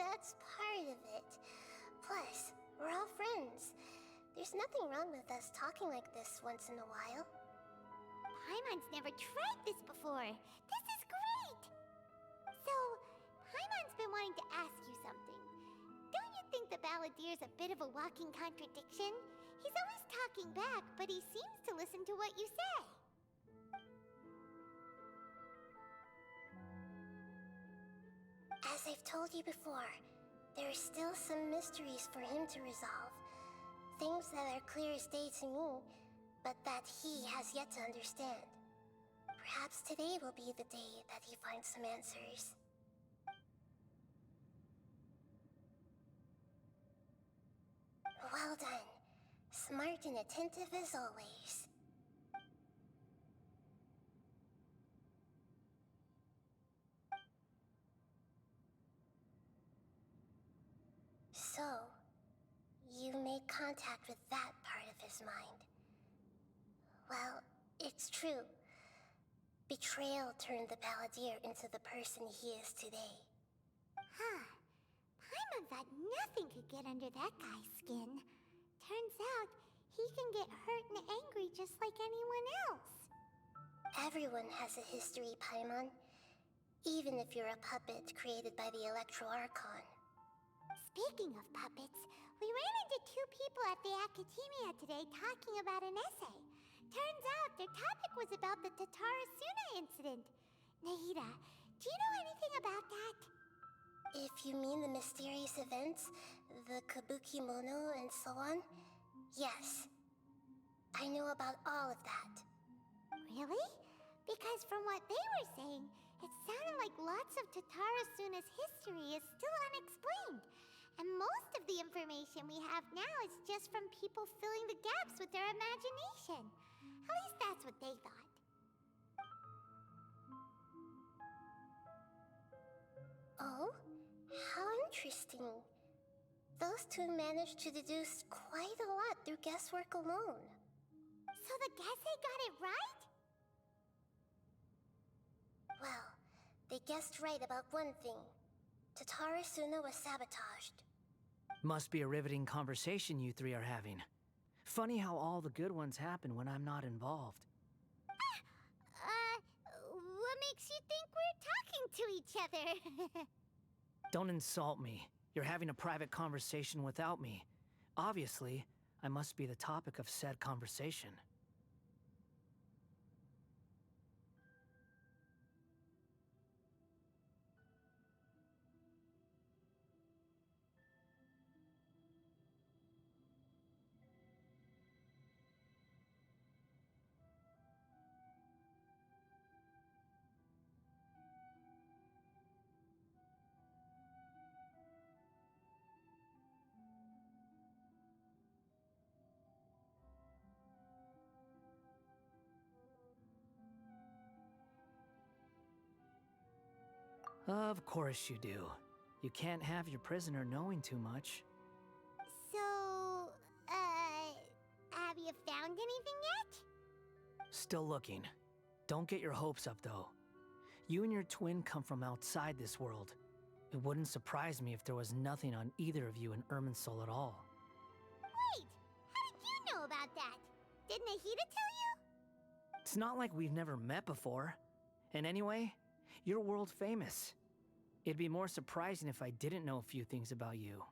That's part of it. Plus, we're all friends. There's nothing wrong with us talking like this once in a while. Paimon's never tried this before. This is great! So, Paimon's been wanting to ask you something. Don't you think the Balladier's a bit of a walking contradiction? He's always talking back, but he seems to listen to what you say. As I've told you before, there are still some mysteries for him to resolve. Things that are clear as day to me, but that he has yet to understand. Perhaps today will be the day that he finds some answers. Well done. Smart and attentive as always. So, you made contact with that part of his mind. Well, it's true. Betrayal turned the Balladeer into the person he is today. Huh. Paimon thought nothing could get under that guy's skin. Turns out, he can get hurt and angry just like anyone else. Everyone has a history, Paimon. Even if you're a puppet created by the Electro Archon. Speaking of puppets, we ran into two people at the Academia today talking about an essay. Turns out their topic was about the Tatarasuna incident. Nahida, do you know anything about that? If you mean the mysterious events, the Kabuki Mono and so on, yes. I know about all of that. Really? Because from what they were saying, it sounded like lots of Tatarasuna's history is still unexplained. And most of the information we have now is just from people filling the gaps with their imagination. At least that's what they thought. Oh? How interesting. Those two managed to deduce quite a lot through guesswork alone. So the Gese got it right? Well, they guessed right about one thing. Tatarasuna was sabotaged. Must be a riveting conversation you three are having. Funny how all the good ones happen when I'm not involved. What makes you think we're talking to each other? Don't insult me. You're having a private conversation without me. Obviously, I must be the topic of said conversation. Of course you do. You can't have your prisoner knowing too much. So, have you found anything yet? Still looking. Don't get your hopes up, though. You and your twin come from outside this world. It wouldn't surprise me if there was nothing on either of you in Irminsul at all. Wait! How did you know about that? Did Nahida tell you? It's not like we've never met before. And anyway, you're world famous. It'd be more surprising if I didn't know a few things about you.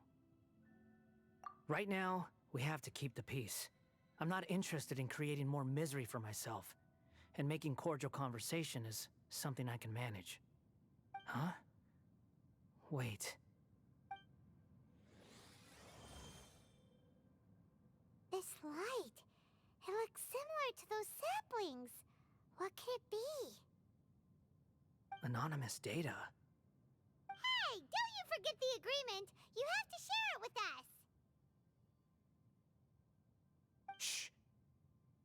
Right now, we have to keep the peace. I'm not interested in creating more misery for myself. And making cordial conversation is something I can manage. Huh? Wait. Anonymous data? Hey, don't you forget the agreement! You have to share it with us! Shh.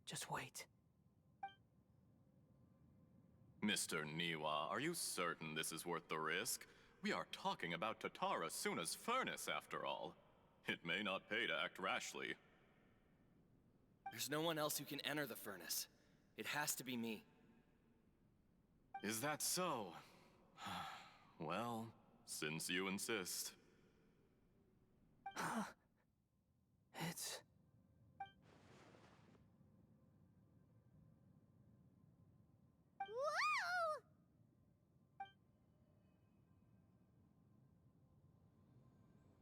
Just wait. Mr. Niwa, are you certain this is worth the risk? We are talking about Tatara Suna's furnace, after all. It may not pay to act rashly. There's no one else who can enter the furnace. It has to be me. Is that so? Well, since you insist. It's... Whoa!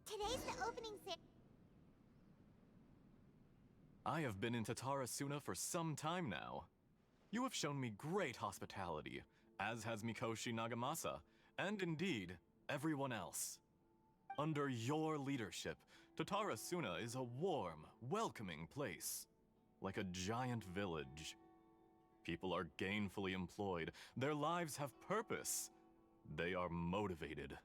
Today's the opening I have been in Tatara Suna for some time now. You have shown me great hospitality, as has Mikoshi Nagamasa, and indeed, everyone else. Under your leadership, Tatara Suna is a warm, welcoming place, like a giant village. People are gainfully employed, their lives have purpose, they are motivated.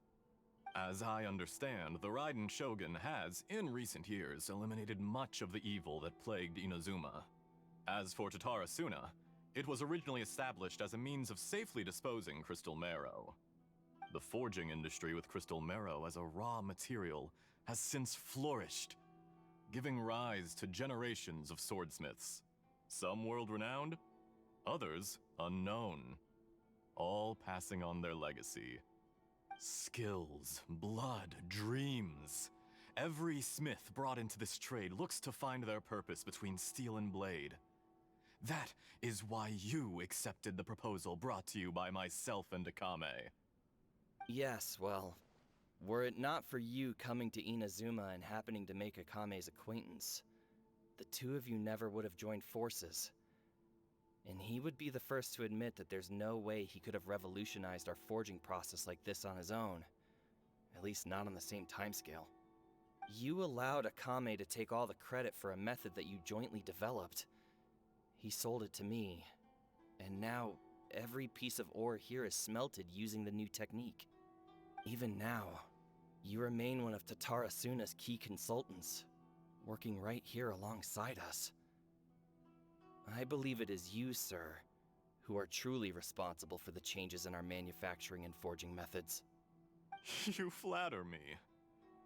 As I understand, the Raiden Shogun has, in recent years, eliminated much of the evil that plagued Inazuma. As for Tatara Suna, it was originally established as a means of safely disposing crystal marrow. The forging industry with crystal marrow as a raw material has since flourished, giving rise to generations of swordsmiths. Some world-renowned, others unknown, all passing on their legacy. Skills, blood, dreams. Every smith brought into this trade looks to find their purpose between steel and blade. That is why you accepted the proposal brought to you by myself and Akame. Yes, well, were it not for you coming to Inazuma and happening to make Akame's acquaintance, the two of you never would have joined forces. And he would be the first to admit that there's no way he could have revolutionized our forging process like this on his own. At least not on the same timescale. You allowed Akame to take all the credit for a method that you jointly developed. He sold it to me, and now every piece of ore here is smelted using the new technique. Even now, you remain one of Tatara Suna's key consultants, working right here alongside us. I believe it is you, sir, who are truly responsible for the changes in our manufacturing and forging methods. You flatter me.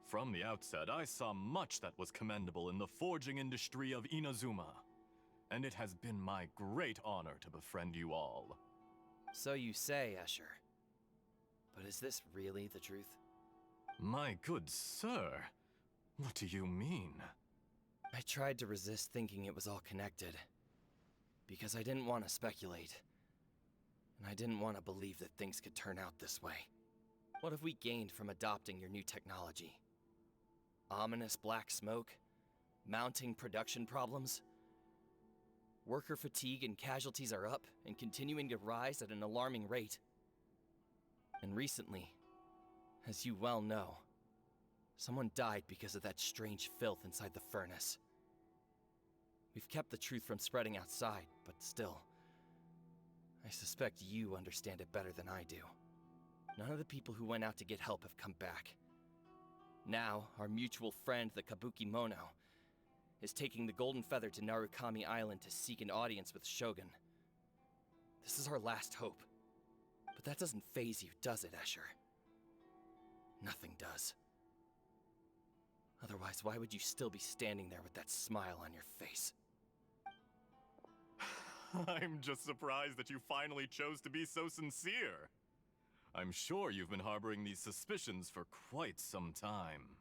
From the outset, I saw much that was commendable in the forging industry of Inazuma, and it has been my great honor to befriend you all. So you say, Escher. But is this really the truth? My good sir, what do you mean? I tried to resist thinking it was all connected, because I didn't want to speculate, and I didn't want to believe that things could turn out this way. What have we gained from adopting your new technology? Ominous black smoke? Mounting production problems? Worker fatigue and casualties are up and continuing to rise at an alarming rate. And recently, as you well know, someone died because of that strange filth inside the furnace. We've kept the truth from spreading outside, but still, I suspect you understand it better than I do. None of the people who went out to get help have come back. Now, our mutual friend, the Kabuki Mono, is taking the Golden Feather to Narukami Island to seek an audience with Shogun. This is our last hope. But that doesn't faze you, does it, Escher? Nothing does. Otherwise, why would you still be standing there with that smile on your face? I'm just surprised that you finally chose to be so sincere. I'm sure you've been harboring these suspicions for quite some time.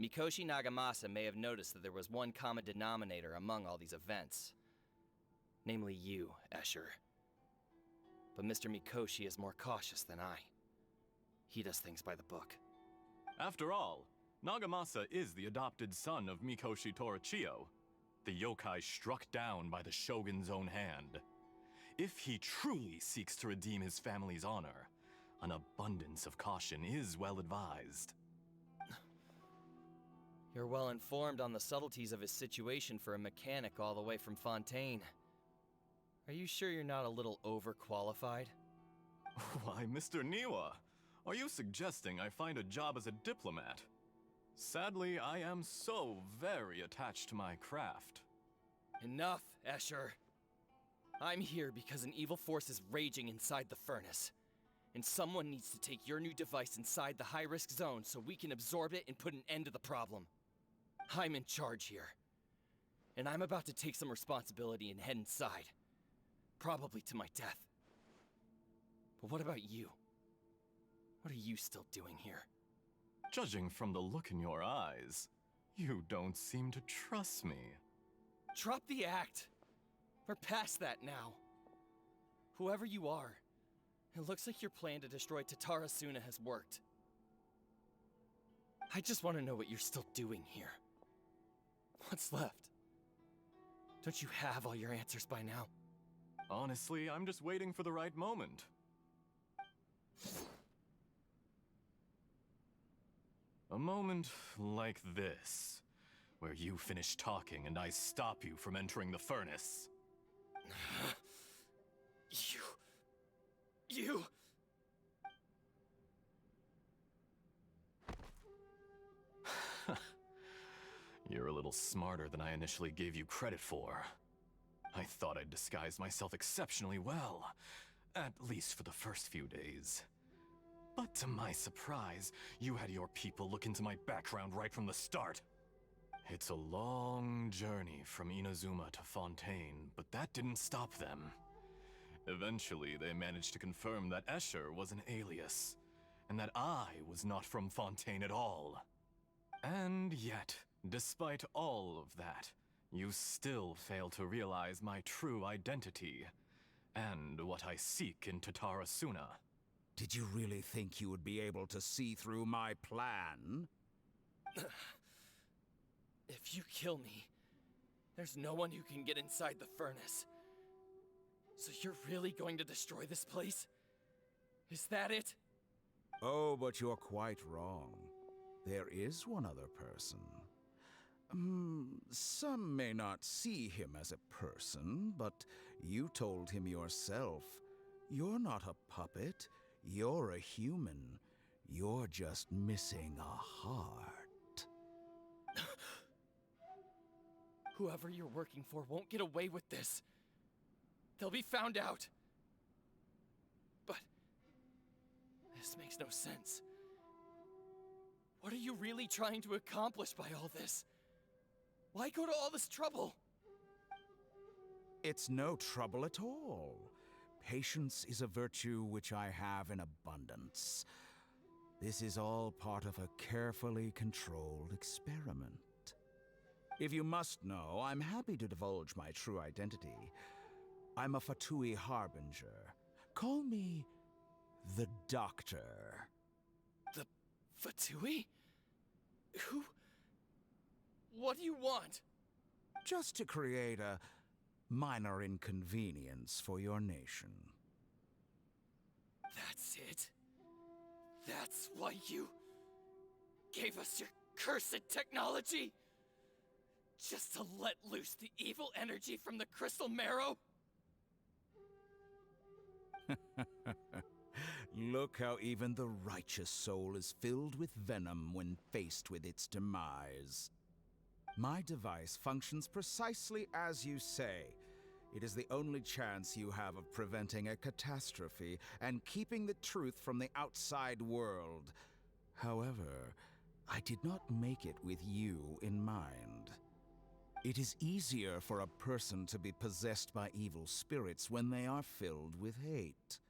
Mikoshi Nagamasa may have noticed that there was one common denominator among all these events. Namely you, Escher. But Mr. Mikoshi is more cautious than I. He does things by the book. After all, Nagamasa is the adopted son of Mikoshi Torachiyo, the yokai struck down by the Shogun's own hand. If he truly seeks to redeem his family's honor, an abundance of caution is well advised. You're well informed on the subtleties of his situation for a mechanic all the way from Fontaine. Are you sure you're not a little overqualified? Why, Mr. Niwa, are you suggesting I find a job as a diplomat? Sadly, I am so very attached to my craft. Enough, Escher. I'm here because an evil force is raging inside the furnace. And someone needs to take your new device inside the high-risk zone so we can absorb it and put an end to the problem. I'm in charge here. And I'm about to take some responsibility and head inside. Probably to my death. But what about you? What are you still doing here? Judging from the look in your eyes, you don't seem to trust me. Drop the act! We're past that now. Whoever you are, it looks like your plan to destroy Tatara Suna has worked. I just want to know what you're still doing here. What's left? Don't you have all your answers by now? Honestly, I'm just waiting for the right moment. A moment like this, where you finish talking and I stop you from entering the furnace. You... You're a little smarter than I initially gave you credit for. I thought I'd disguised myself exceptionally well, at least for the first few days. But to my surprise, you had your people look into my background right from the start. It's a long journey from Inazuma to Fontaine, but that didn't stop them. Eventually, they managed to confirm that Escher was an alias, and that I was not from Fontaine at all. And yet, despite all of that, you still fail to realize my true identity, and what I seek in Tatara Suna. Did you really think you would be able to see through my plan? If you kill me, there's no one who can get inside the furnace. So you're really going to destroy this place? Is that it? Oh, but you're quite wrong. There is one other person. Some may not see him as a person, but you told him yourself. You're not a puppet. You're a human. You're just missing a heart. Whoever you're working for won't get away with this. They'll be found out. But this makes no sense. What are you really trying to accomplish by all this? Why go to all this trouble? It's no trouble at all. Patience is a virtue which I have in abundance. This is all part of a carefully controlled experiment. If you must know, I'm happy to divulge my true identity. I'm a Fatui Harbinger. Call me the Doctor. The Fatui? Who? What do you want? Just to create a minor inconvenience for your nation. That's it? That's why you gave us your cursed technology? Just to let loose the evil energy from the crystal marrow? Look how even the righteous soul is filled with venom when faced with its demise. My device functions precisely as you say. It is the only chance you have of preventing a catastrophe and keeping the truth from the outside world. However, I did not make it with you in mind. It is easier for a person to be possessed by evil spirits when they are filled with hate.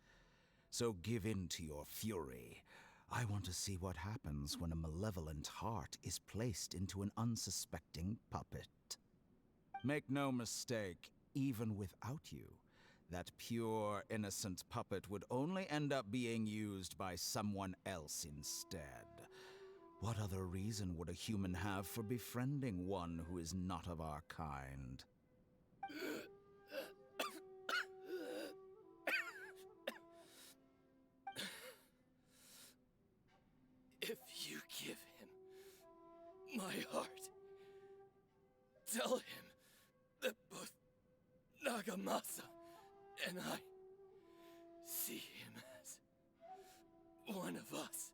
So give in to your fury. I want to see what happens when a malevolent heart is placed into an unsuspecting puppet. Make no mistake, even without you, that pure, innocent puppet would only end up being used by someone else instead. What other reason would a human have for befriending one who is not of our kind? If you give him my heart, tell him that both Nagamasa And I see him as one of us.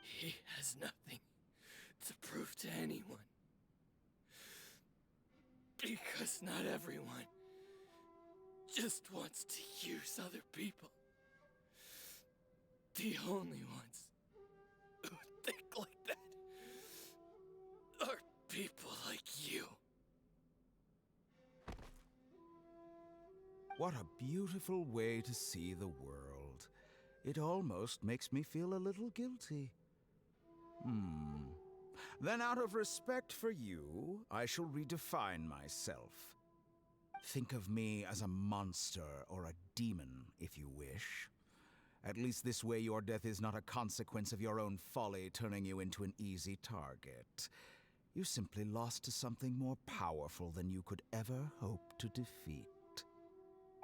He has nothing to prove to anyone. Because not everyone just wants to use other people. The only ones who think like that are people like you. What a beautiful way to see the world. It almost makes me feel a little guilty. Then out of respect for you, I shall redefine myself. Think of me as a monster or a demon, if you wish. At least this way your death is not a consequence of your own folly turning you into an easy target. You simply lost to something more powerful than you could ever hope to defeat.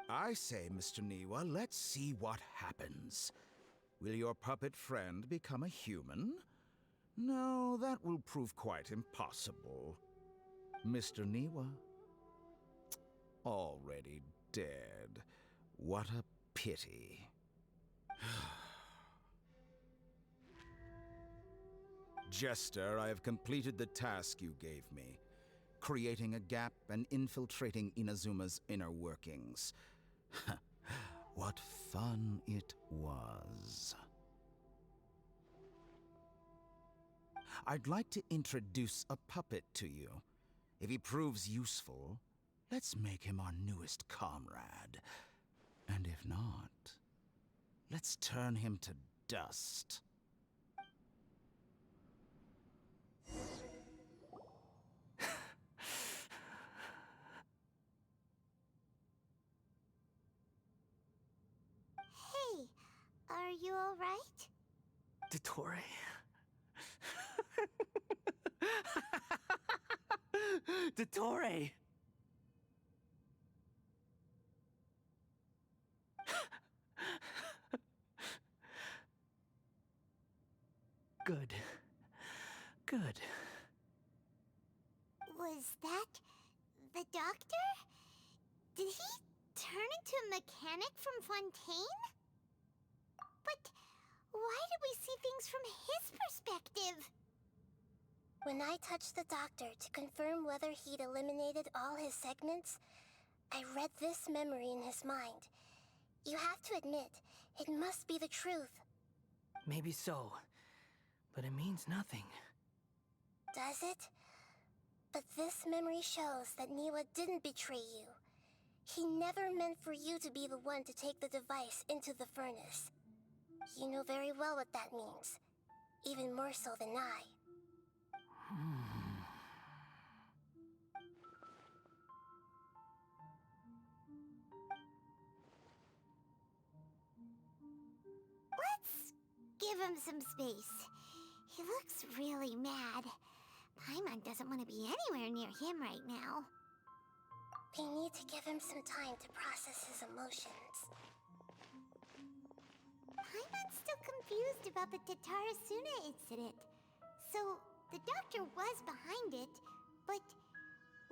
I say, Mr. Niwa, let's see what happens. Will your puppet friend become a human? No, that will prove quite impossible. Mr. Niwa, already dead. What a pity. Jester, I have completed the task you gave me. Creating a gap and infiltrating Inazuma's inner workings. What fun it was. I'd like to introduce a puppet to you. If he proves useful, let's make him our newest comrade. And if not, let's turn him to dust. Hey, are you alright? Dottore? Dottore! Good. Good. Was that the doctor? Did he turn into a mechanic from Fontaine? But why did we see things from his perspective? When I touched the doctor to confirm whether he'd eliminated all his segments, I read this memory in his mind. You have to admit, it must be the truth. Maybe so, but it means nothing. Does it? But this memory shows that Niwa didn't betray you. He never meant for you to be the one to take the device into the furnace. You know very well what that means. Even more so than I. Let's give him some space. He looks really mad. Paimon doesn't want to be anywhere near him right now. We need to give him some time to process his emotions. Paimon's still confused about the Tatarasuna incident. So, the doctor was behind it, but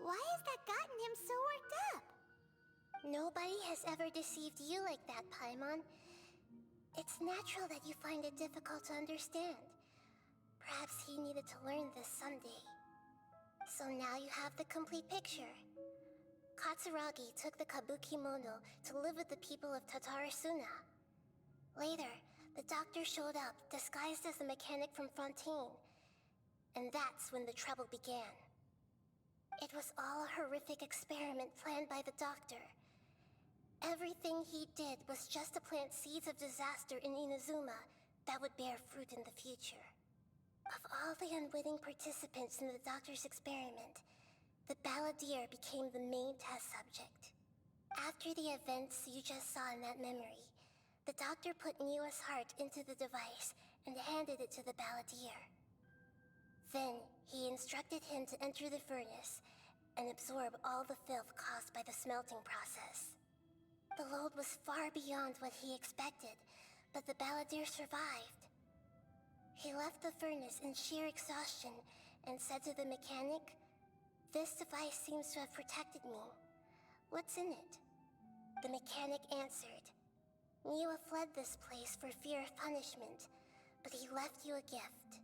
why has that gotten him so worked up? Nobody has ever deceived you like that, Paimon. It's natural that you find it difficult to understand. Perhaps he needed to learn this someday. So now you have the complete picture. Katsuragi took the Kabukimono to live with the people of Tatarasuna. Later, the doctor showed up, disguised as a mechanic from Fontaine. And that's when the trouble began. It was all a horrific experiment planned by the doctor. Everything he did was just to plant seeds of disaster in Inazuma that would bear fruit in the future. Of all the unwitting participants in the doctor's experiment, the balladeer became the main test subject. After the events you just saw in that memory, the doctor put Niwa's heart into the device and handed it to the balladeer. Then, he instructed him to enter the furnace and absorb all the filth caused by the smelting process. The load was far beyond what he expected, but the balladeer survived. He left the furnace in sheer exhaustion and said to the mechanic, "This device seems to have protected me. What's in it?" The mechanic answered. Niwa fled this place for fear of punishment, but he left you a gift.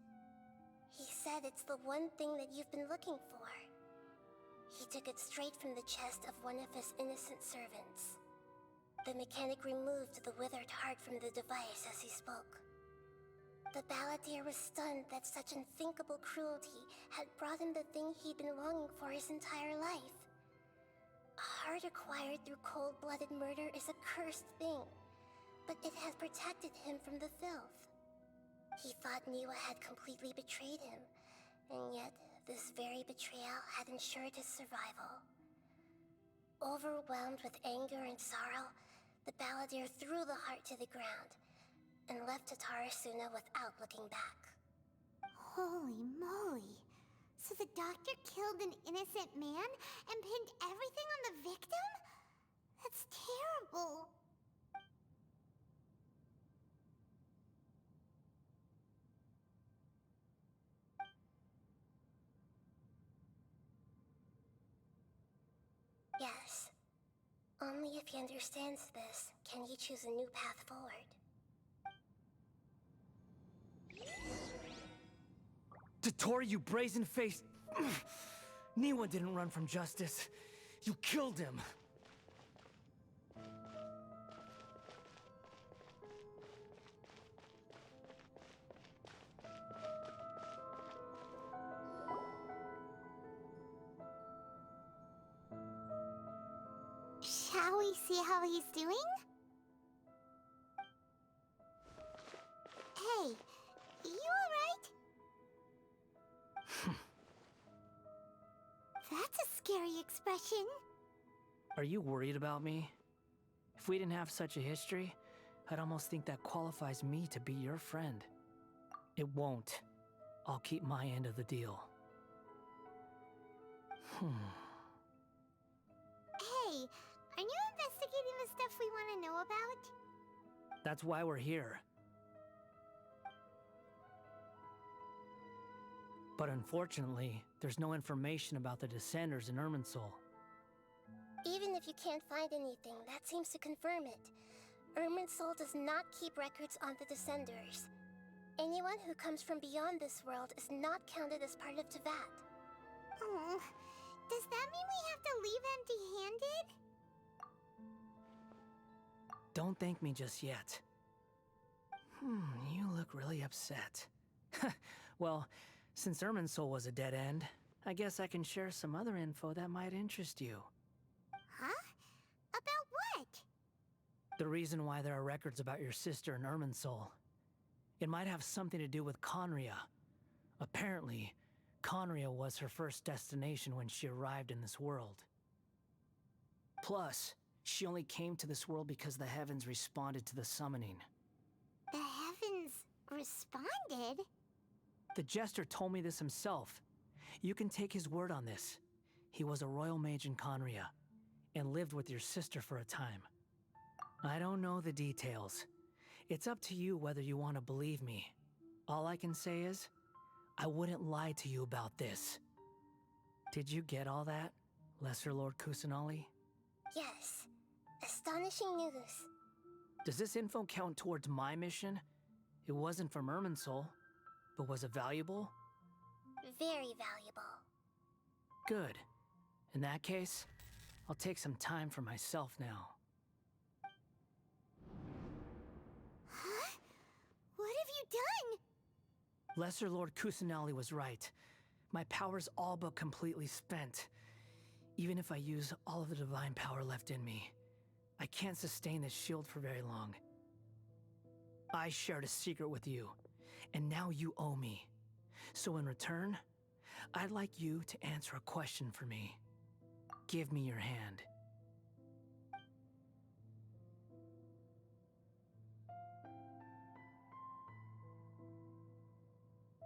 He said it's the one thing that you've been looking for. He took it straight from the chest of one of his innocent servants. The mechanic removed the withered heart from the device as he spoke. The balladeer was stunned that such unthinkable cruelty had brought him the thing he'd been longing for his entire life. A heart acquired through cold-blooded murder is a cursed thing, but it has protected him from the filth. He thought Niwa had completely betrayed him, and yet this very betrayal had ensured his survival. Overwhelmed with anger and sorrow, the balladeer threw the heart to the ground and left Tatarasuna without looking back. Holy moly! So the doctor killed an innocent man and pinned everything on the victim? That's terrible. Yes. Only if he understands this can he choose a new path forward. Dottore, you brazen-faced... Niwa didn't run from justice. You killed him. Shall we see how he's doing? Hey, you alright? That's a scary expression. Are you worried about me? If we didn't have such a history, I'd almost think that qualifies me to be your friend. It won't. I'll keep my end of the deal. Hey, are you investigating the stuff we want to know about? That's why we're here. But unfortunately, there's no information about the Descenders in Irminsul. Even if you can't find anything, that seems to confirm it. Irminsul does not keep records on the Descenders. Anyone who comes from beyond this world is not counted as part of Teyvat. Oh, does that mean we have to leave empty-handed? Don't thank me just yet. You look really upset. Well, since Irminsul was a dead end, I guess I can share some other info that might interest you. Huh? About what? The reason why there are records about your sister in Irminsul. It might have something to do with Conria. Apparently, Conria was her first destination when she arrived in this world. Plus, she only came to this world because the heavens responded to the summoning. The heavens responded? The Jester told me this himself. You can take his word on this. He was a royal mage in Conria, and lived with your sister for a time. I don't know the details. It's up to you whether you want to believe me. All I can say is, I wouldn't lie to you about this. Did you get all that, Lesser Lord Kusanali? Yes. Astonishing news. Does this info count towards my mission? It wasn't from Irminsul, but was it valuable? Very valuable. Good. In that case, I'll take some time for myself now. Huh? What have you done? Lesser Lord Kusanali was right. My power's all but completely spent. Even if I use all of the divine power left in me, I can't sustain this shield for very long. I shared a secret with you, and now you owe me. So in return, I'd like you to answer a question for me. Give me your hand.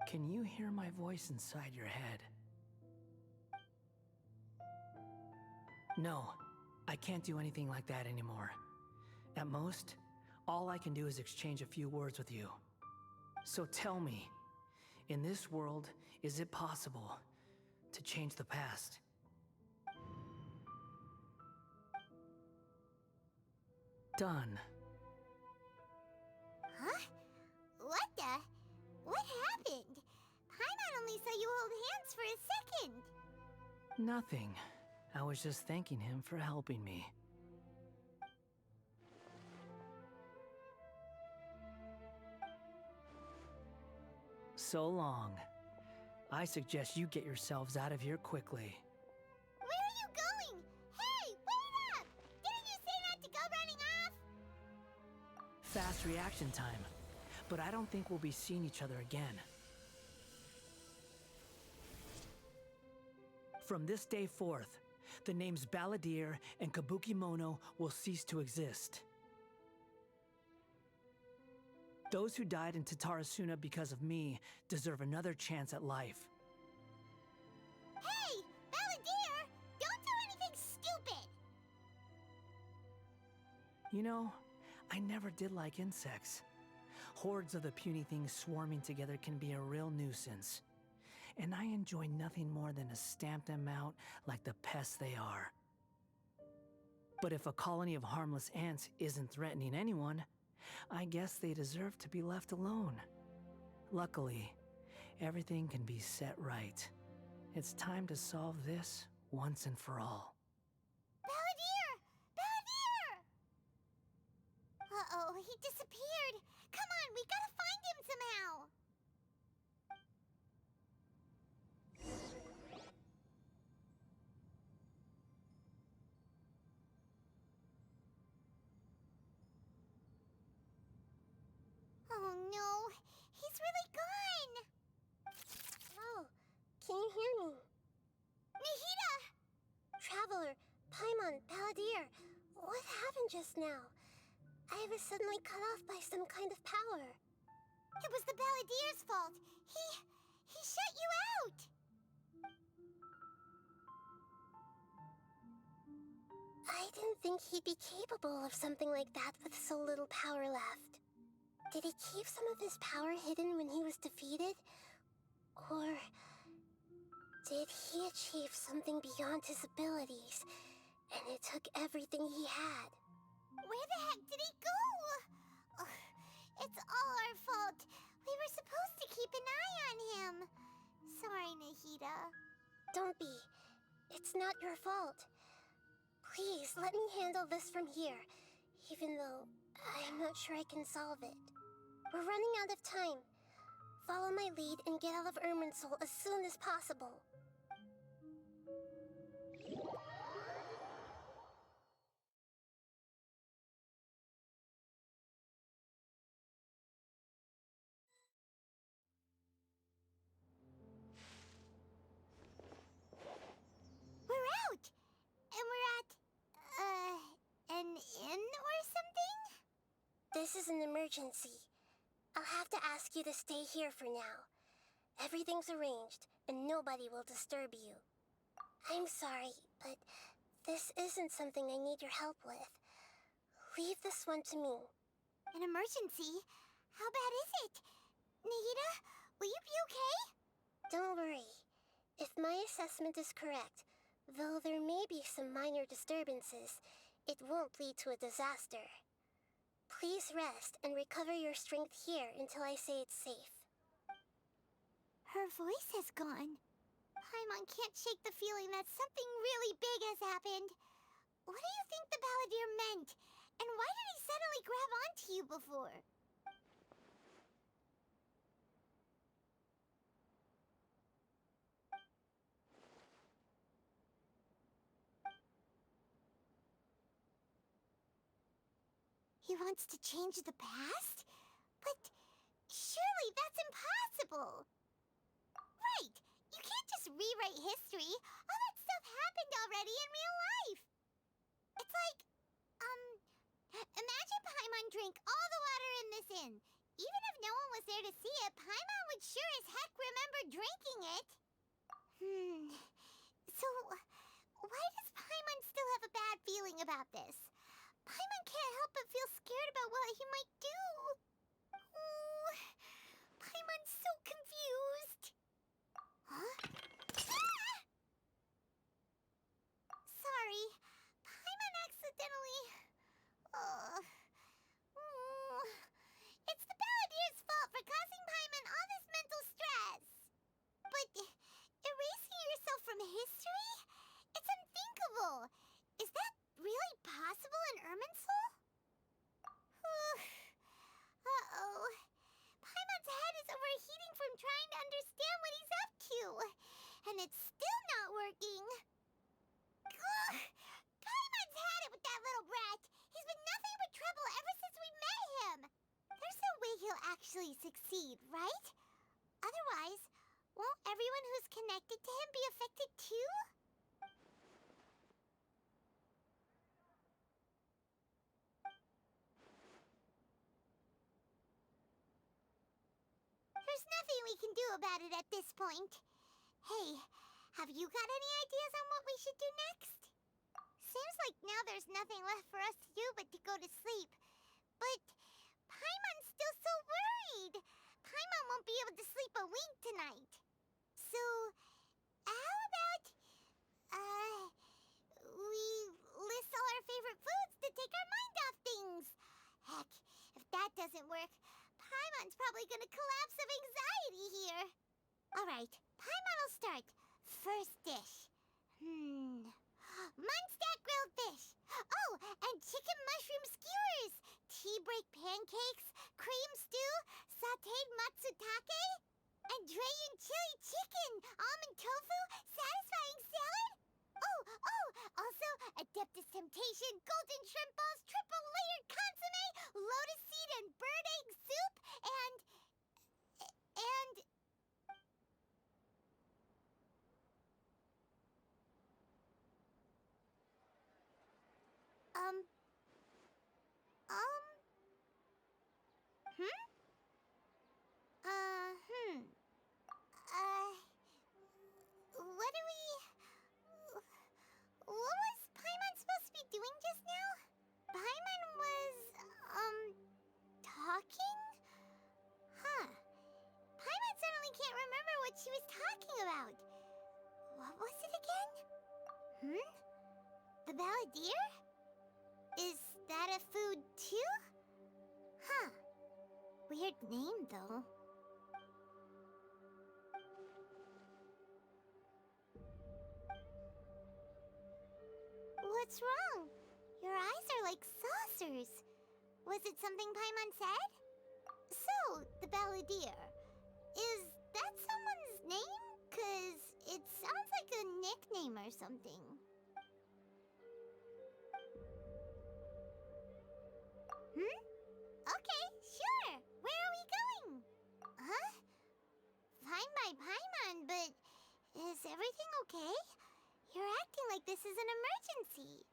Can you hear my voice inside your head? No, I can't do anything like that anymore. At most, all I can do is exchange a few words with you. So tell me, in this world, is it possible to change the past? done. Huh? What the? What happened? Paimon only saw you hold hands for a second. Nothing. I was just thanking him for helping me. So long. I suggest you get yourselves out of here quickly. Where are you going? Hey, wait up! Didn't you say not to go running off? Fast reaction time. But I don't think we'll be seeing each other again. From this day forth, the names Balladeer and Kabukimono will cease to exist. Those who died in Tatarasuna because of me deserve another chance at life. Hey, Balladeer! Don't do anything stupid! You know, I never did like insects. Hordes of the puny things swarming together can be a real nuisance. And I enjoy nothing more than to stamp them out like the pests they are. But if a colony of harmless ants isn't threatening anyone, I guess they deserve to be left alone. Luckily, everything can be set right. It's time to solve this once and for all. Balladeer! Balladeer! Uh-oh, he disappeared. Come on, we gotta find him somehow. Oh no, he's really gone! Oh, can you hear me? Nahida! Traveler, Paimon, Balladeer, what happened just now? I was suddenly cut off by some kind of power. It was the Balladeer's fault. He shut you out! I didn't think he'd be capable of something like that with so little power left. Did he keep some of his power hidden when he was defeated? Or did he achieve something beyond his abilities, and it took everything he had? Where the heck did he go? Ugh, it's all our fault. We were supposed to keep an eye on him. Sorry, Nahida. Don't be. It's not your fault. Please, let me handle this from here, even though I'm not sure I can solve it. We're running out of time. Follow my lead and get out of Irminsul as soon as possible. We're out! And we're at, an inn or something? This is an emergency. I'll have to ask you to stay here for now. Everything's arranged, and nobody will disturb you. I'm sorry, but this isn't something I need your help with. Leave this one to me. An emergency? How bad is it? Nahida, will you be okay? Don't worry. If my assessment is correct, though there may be some minor disturbances, it won't lead to a disaster. Please rest and recover your strength here until I say it's safe. Her voice has gone. Paimon can't shake the feeling that something really big has happened. What do you think the Balladeer meant? And why did he suddenly grab onto you before? He wants to change the past? But surely that's impossible! Right! You can't just rewrite history! All that stuff happened already in real life! It's like, imagine Paimon drank all the water in this inn. Even if no one was there to see it, Paimon would sure as heck remember drinking it. So, why does Paimon still have a bad feeling about this? Paimon can't help but feel scared about what he might do. Oh, Paimon's so confused. Huh? Ah! Sorry. Paimon accidentally... in Irminsul? Uh-oh. Paimon's head is overheating from trying to understand what he's up to. And it's still not working. Ugh! Paimon's had it with that little brat. He's been nothing but trouble ever since we met him. There's no way he'll actually succeed, right? Otherwise, won't everyone who's connected to him be affected too? There's nothing we can do about it at this point. Hey, have you got any ideas on what we should do next? Seems like now there's nothing left for us to do but to go to sleep. But Paimon's still so worried. Paimon won't be able to sleep a wink tonight. So, how about, we list all our favorite foods to take our mind off things? Heck, if that doesn't work, Paimon's probably gonna collapse of anxiety here. Alright, Paimon will start. First dish. Munstack grilled fish. Oh, and chicken mushroom skewers. Tea break pancakes, cream stew, sauteed matsutake, and Dragon chili chicken, almond tofu, satisfying salad. Oh, also Adeptus Temptation, golden shrimp balls, triple layered consomme, lotus seed and bird egg soup, and what was Paimon supposed to be doing just now? Paimon was, talking? Huh. Paimon suddenly can't remember what she was talking about. What was it again? The balladeer? Is that a food too? Huh. Weird name, though. What's wrong? Your eyes are like saucers. Was it something Paimon said? So, the balladeer. Is that someone's name? 'Cause it sounds like a nickname or something. Okay, sure. Where are we going? Huh? Fine by Paimon, but is everything okay? You're acting like this is an emergency.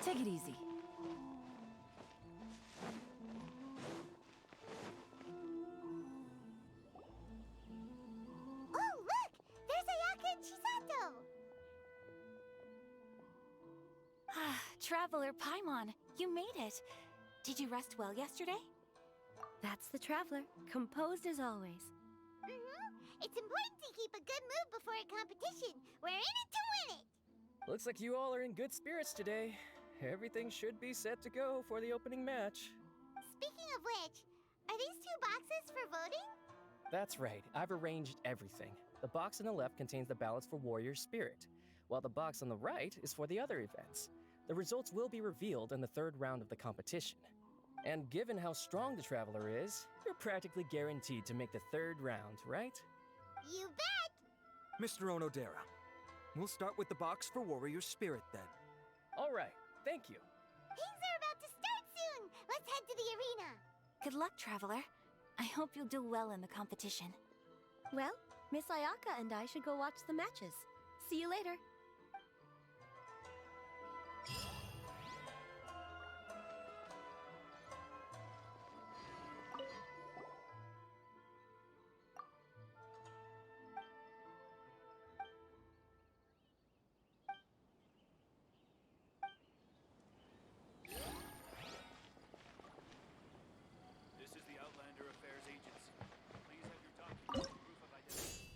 Take it easy. Oh, look! There's Ayaka and Chisato! Traveler Paimon, you made it. Did you rest well yesterday? That's the Traveler, composed as always. It's important to keep a good mood before a competition. We're in it to win it! Looks like you all are in good spirits today. Everything should be set to go for the opening match. Speaking of which, are these 2 boxes for voting? That's right, I've arranged everything. The box on the left contains the ballots for Warrior Spirit, while the box on the right is for the other events. The results will be revealed in the 3rd round of the competition. And given how strong the Traveler is, you're practically guaranteed to make the 3rd round, right? You bet! Mr. Onodera, we'll start with the box for Warrior Spirit then. All right, thank you. Things are about to start soon! Let's head to the arena! Good luck, Traveler. I hope you'll do well in the competition. Well, Miss Ayaka and I should go watch the matches. See you later. This is the Outlander Affairs Agency. Please have your documents and proof of identity.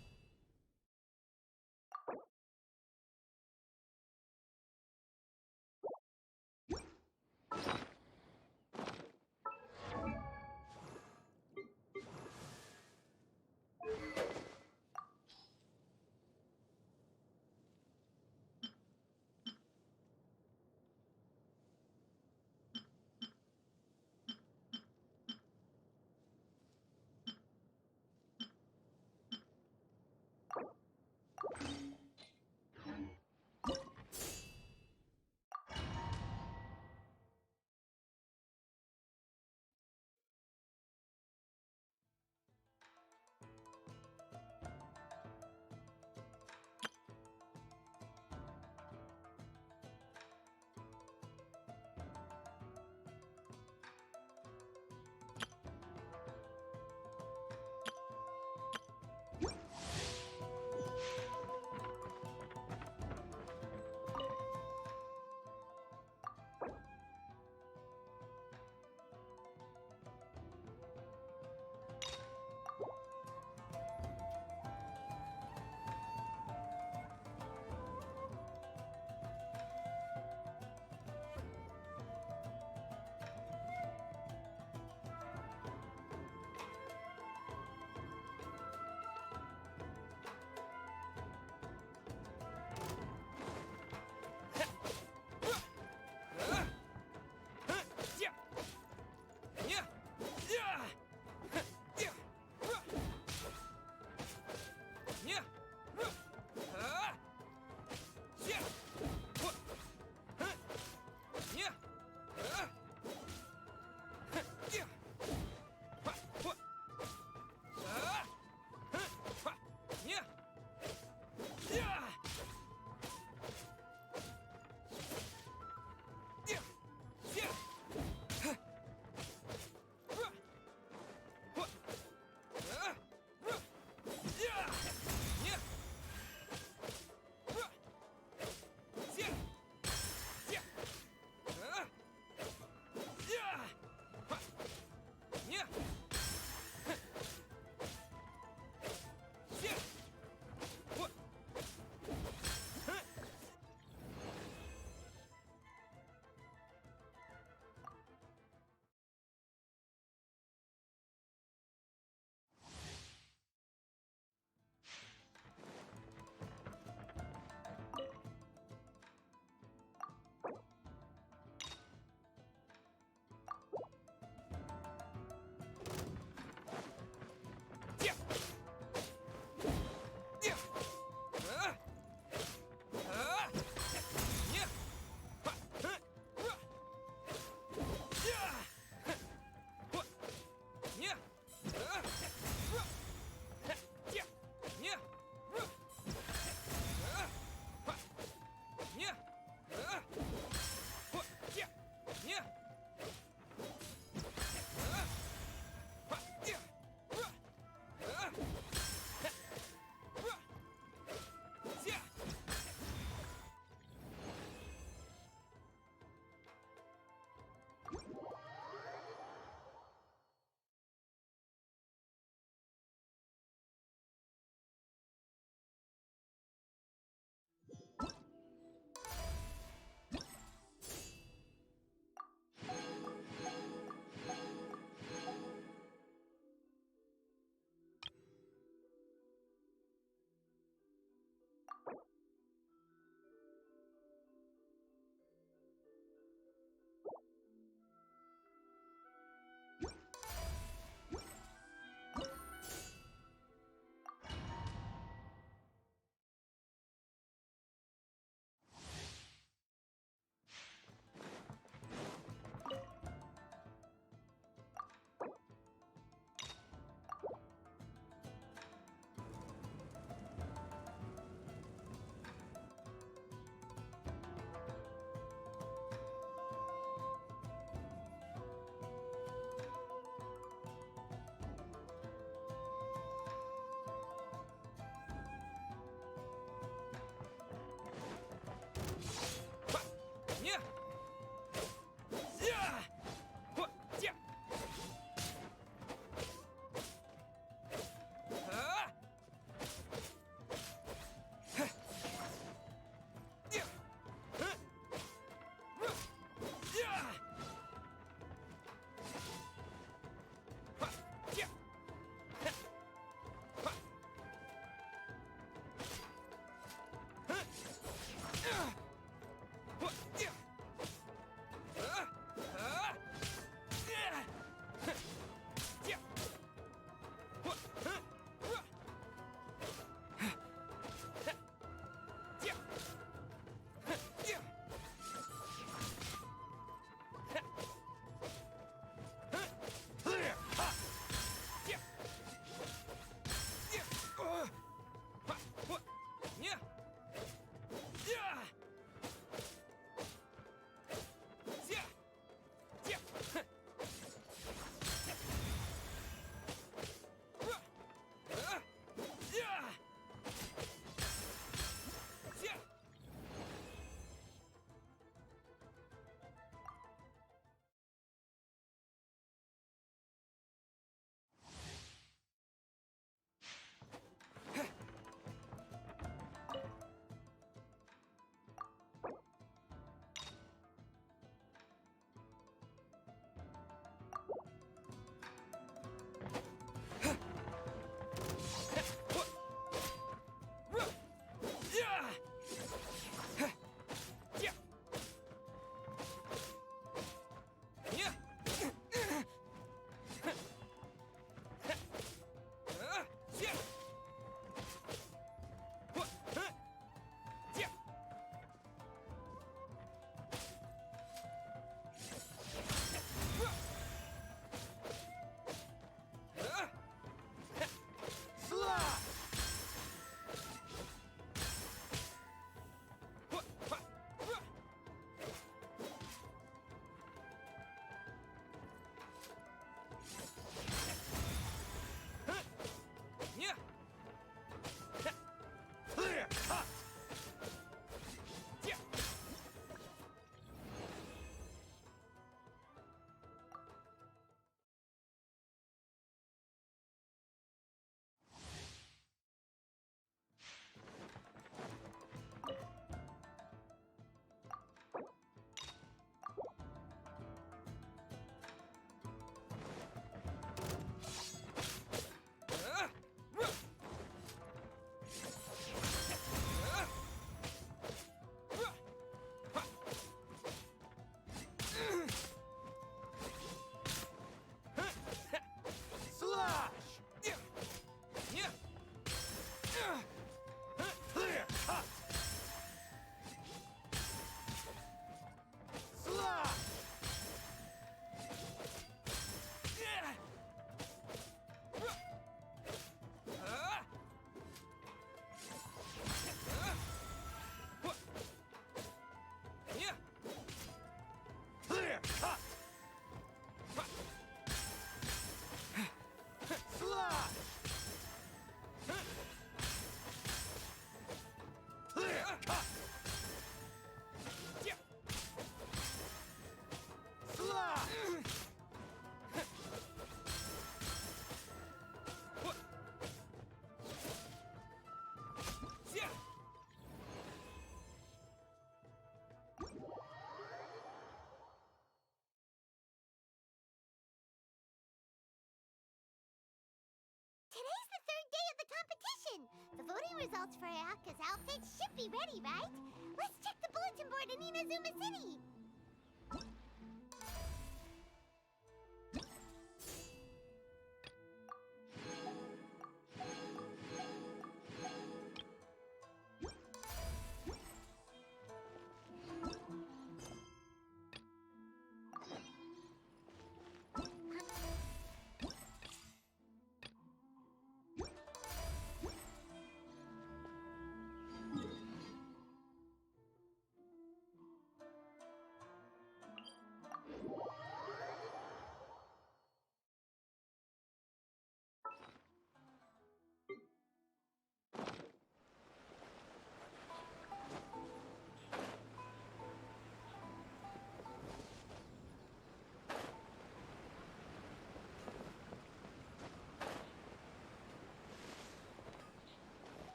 third day of the competition. The voting results for Ayaka's outfit should be ready, right? Let's check the bulletin board in Inazuma City.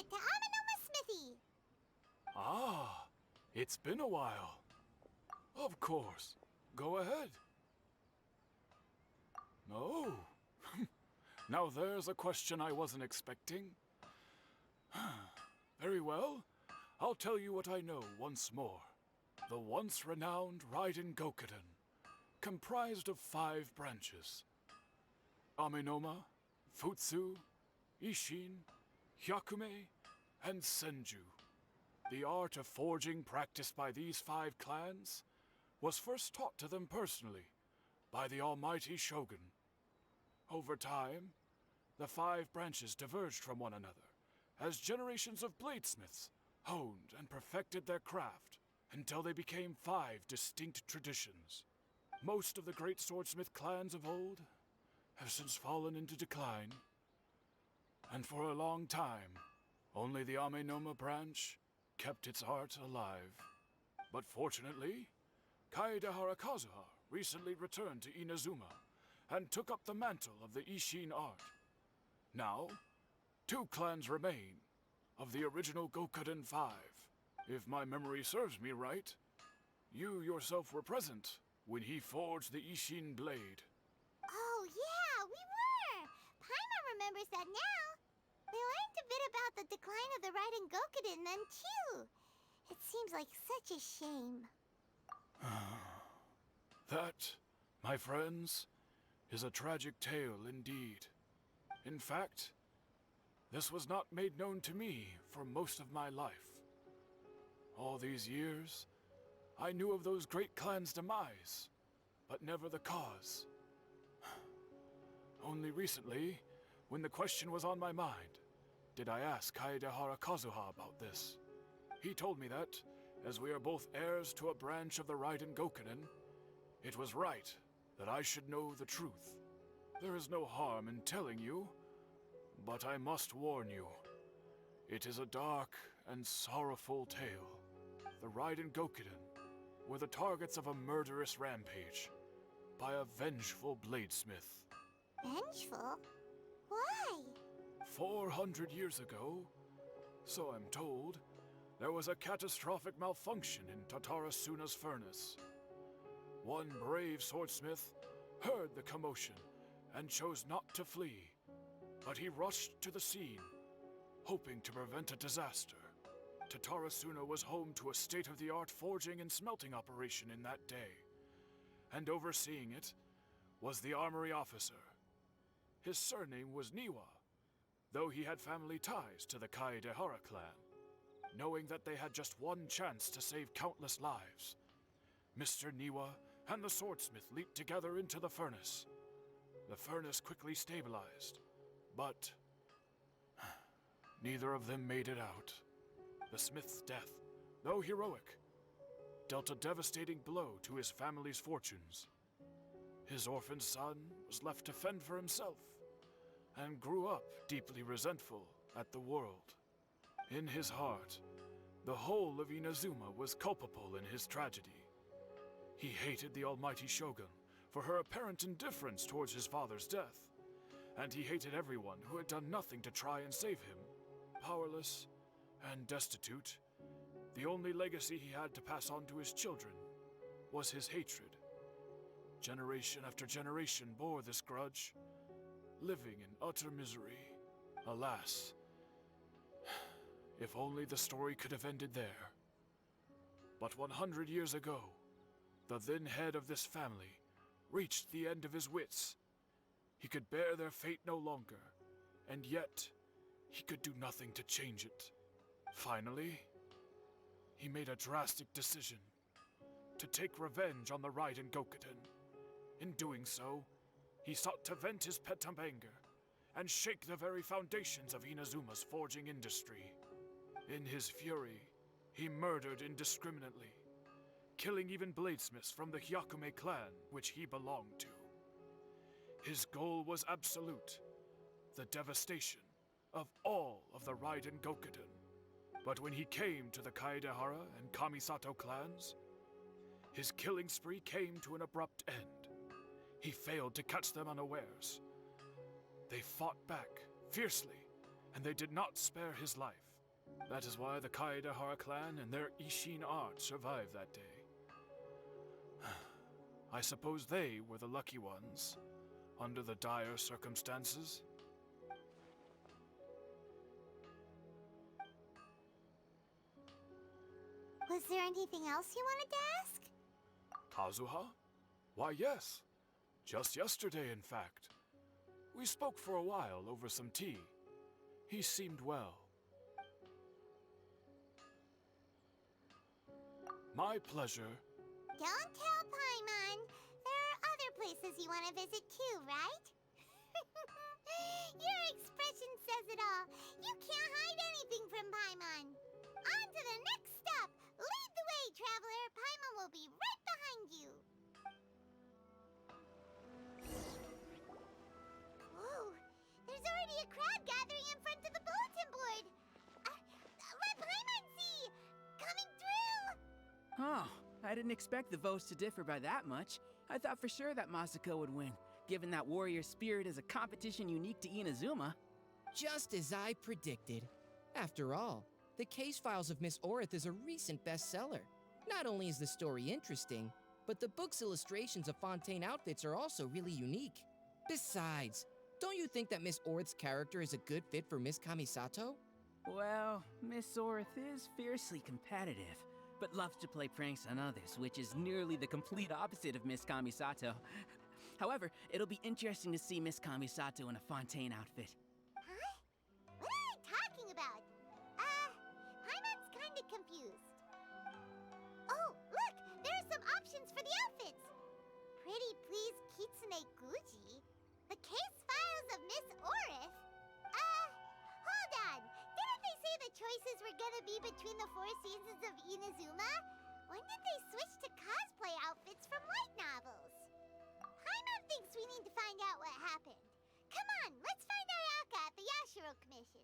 To Amanoma Smithy! Ah, it's been a while. Of course. Go ahead. Oh. Now there's a question I wasn't expecting. Very well. I'll tell you what I know once more. The once renowned Raiden Gokuden, comprised of 5 branches. Amenoma, Futsu, Ishin, Hyakume, and Senju. The art of forging practiced by these 5 clans was first taught to them personally by the almighty Shogun. Over time, the 5 branches diverged from one another as generations of bladesmiths honed and perfected their craft until they became 5 distinct traditions. Most of the great swordsmith clans of old have since fallen into decline, and for a long time, only the Amenoma branch kept its art alive. But fortunately, Kaedehara Kazuha recently returned to Inazuma and took up the mantle of the Ishin art. Now, 2 clans remain of the original Gokuden 5. If my memory serves me right, you yourself were present when he forged the Ishin blade. Oh, yeah, we were! Paimon remembers that now. We learned a bit about the decline of the Raiden Gokuden then, too. It seems like such a shame. That, my friends, is a tragic tale indeed. In fact, this was not made known to me for most of my life. All these years, I knew of those great clans' demise, but never the cause. Only recently, when the question was on my mind, did I ask Kaedehara Kazuha about this. He told me that, as we are both heirs to a branch of the Raiden Gokuden, it was right that I should know the truth. There is no harm in telling you, but I must warn you. It is a dark and sorrowful tale. The Raiden Gokuden were the targets of a murderous rampage by a vengeful bladesmith. Vengeful? Why? 400 years ago, so I'm told, there was a catastrophic malfunction in Tatarasuna's furnace. One brave swordsmith heard the commotion and chose not to flee, but he rushed to the scene, hoping to prevent a disaster. Tatarasuna was home to a state-of-the-art forging and smelting operation in that day, and overseeing it was the armory officer. His surname was Niwa, though he had family ties to the Kaedehara clan. Knowing that they had just one chance to save countless lives, Mr. Niwa and the swordsmith leaped together into the furnace. The furnace quickly stabilized, but neither of them made it out. The smith's death, though heroic, dealt a devastating blow to his family's fortunes. His orphaned son was left to fend for himself, and grew up deeply resentful at the world. In his heart, the whole of Inazuma was culpable in his tragedy. He hated the almighty Shogun for her apparent indifference towards his father's death, and he hated everyone who had done nothing to try and save him. Powerless and destitute, the only legacy he had to pass on to his children was his hatred Generation after generation bore this grudge, living in utter misery. Alas, if only the story could have ended there. But 100 years ago, the then head of this family reached the end of his wits. He could bear their fate no longer, and yet he could do nothing to change it. Finally, he made a drastic decision to take revenge on the Raiden Gokuden. In doing so, he sought to vent his pent up anger and shake the very foundations of Inazuma's forging industry. In his fury, he murdered indiscriminately, killing even bladesmiths from the Hyakume clan which he belonged to. His goal was absolute, the devastation of all of the Raiden Gokuden. But when he came to the Kaedehara and Kamisato clans, his killing spree came to an abrupt end. He failed to catch them unawares. They fought back fiercely, and they did not spare his life. That is why the Kaedehara clan and their Ishin art survived that day. I suppose they were the lucky ones, under the dire circumstances. Was there anything else you wanted to ask? Kazuha? Why, yes. Just yesterday, in fact. We spoke for a while over some tea. He seemed well. My pleasure. Don't tell Paimon. There are other places you want to visit too, right? Your expression says it all. You can't hide anything from Paimon. On to the next stop. Lead the way, traveler. Paimon will be right behind you. Whoa, there's already a crowd gathering in front of the bulletin board. Let Paimon see. Coming through. Oh, I didn't expect the votes to differ by that much. I thought for sure that Masako would win, given that warrior spirit is a competition unique to Inazuma. Just as I predicted. After all, The Case Files of Miss Orith is a recent bestseller. Not only is the story interesting, but the book's illustrations of Fontaine outfits are also really unique. Besides, don't you think that Miss Orith's character is a good fit for Miss Kamisato? Well, Miss Orith is fiercely competitive, but loves to play pranks on others, which is nearly the complete opposite of Miss Kamisato. However, it'll be interesting to see Miss Kamisato in a Fontaine outfit. Huh? What are they talking about? Paimon's kinda confused. Oh, look! There are some options for the outfits! Pretty Please Kitsune Guji? The Case Files of Miss Orith? Hold on! Didn't they say the choices were gonna be between the 4 seasons of Inazuma? When did they switch to cosplay outfits from light novels? Paimon thinks we need to find out what happened. Come on, let's find Ayaka at the Yashiro Commission.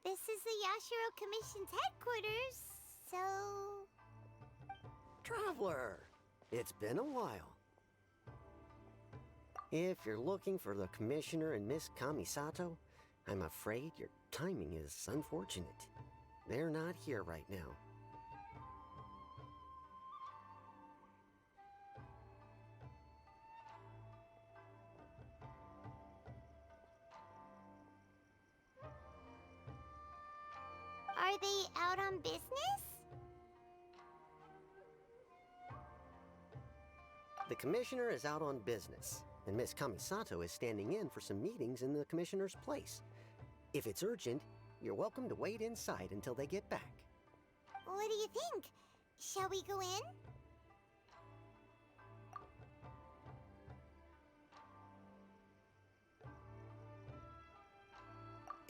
This is the Yashiro Commission's headquarters, so... Traveler, it's been a while. If you're looking for the Commissioner and Miss Kamisato, I'm afraid your timing is unfortunate. They're not here right now. Are they out on business? The Commissioner is out on business, and Miss Kamisato is standing in for some meetings in the Commissioner's place. If it's urgent, you're welcome to wait inside until they get back. What do you think? Shall we go in?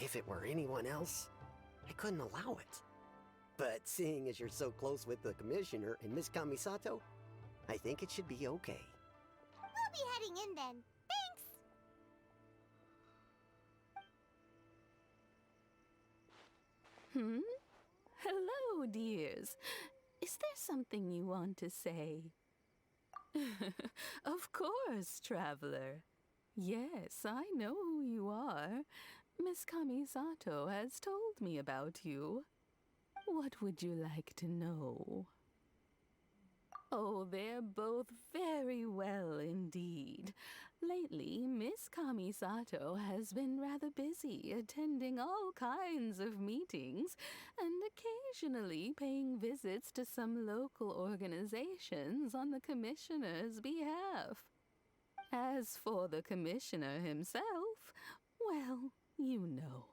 If it were anyone else, I couldn't allow it. But seeing as you're so close with the Commissioner and Miss Kamisato, I think it should be okay. We'll be heading in then. Thanks! Hello, dears. Is there something you want to say? Of course, traveler. Yes, I know who you are. Miss Kamisato has told me about you. What would you like to know? Oh, they're both very well indeed. Lately, Miss Kamisato has been rather busy attending all kinds of meetings and occasionally paying visits to some local organizations on the Commissioner's behalf. As for the Commissioner himself, well, you know,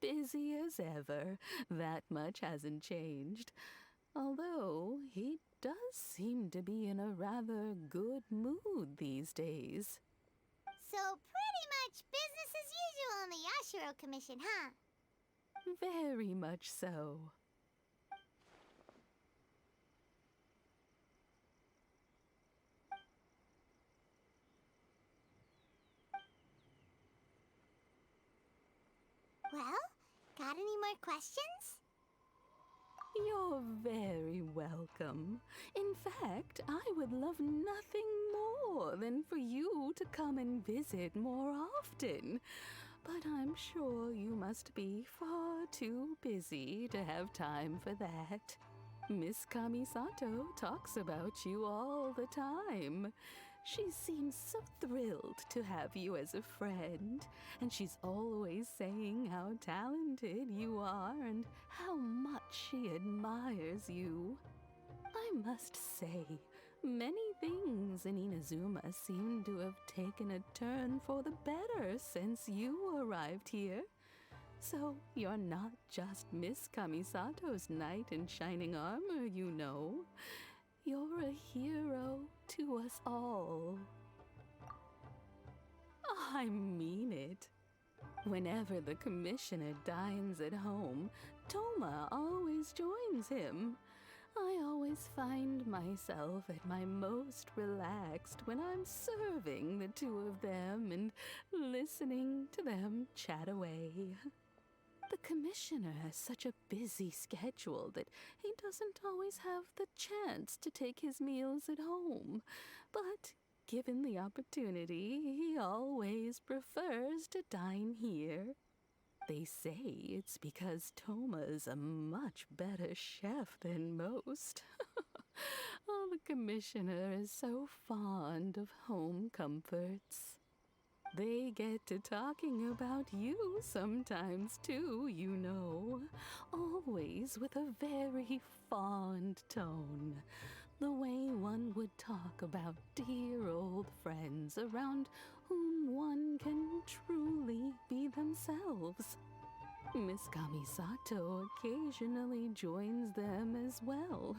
busy as ever. That much hasn't changed. Although he does seem to be in a rather good mood these days. So pretty much business as usual in the Yashiro Commission, huh? Very much so. Well, got any more questions? You're very welcome. In fact, I would love nothing more than for you to come and visit more often. But I'm sure you must be far too busy to have time for that. Miss Kamisato talks about you all the time. She seems so thrilled to have you as a friend, and she's always saying how talented you are and how much she admires you. I must say, many things in Inazuma seem to have taken a turn for the better since you arrived here. So you're not just Miss Kamisato's knight in shining armor, you know. You're a hero to us all. I mean it. Whenever the Commissioner dines at home, Toma always joins him. I always find myself at my most relaxed when I'm serving the two of them and listening to them chat away. The Commissioner has such a busy schedule that he doesn't always have the chance to take his meals at home. But given the opportunity, he always prefers to dine here. They say it's because Toma's a much better chef than most. Oh, the Commissioner is so fond of home comforts. They get to talking about you sometimes too, you know. Always with a very fond tone. The way one would talk about dear old friends around whom one can truly be themselves. Miss Kamisato occasionally joins them as well.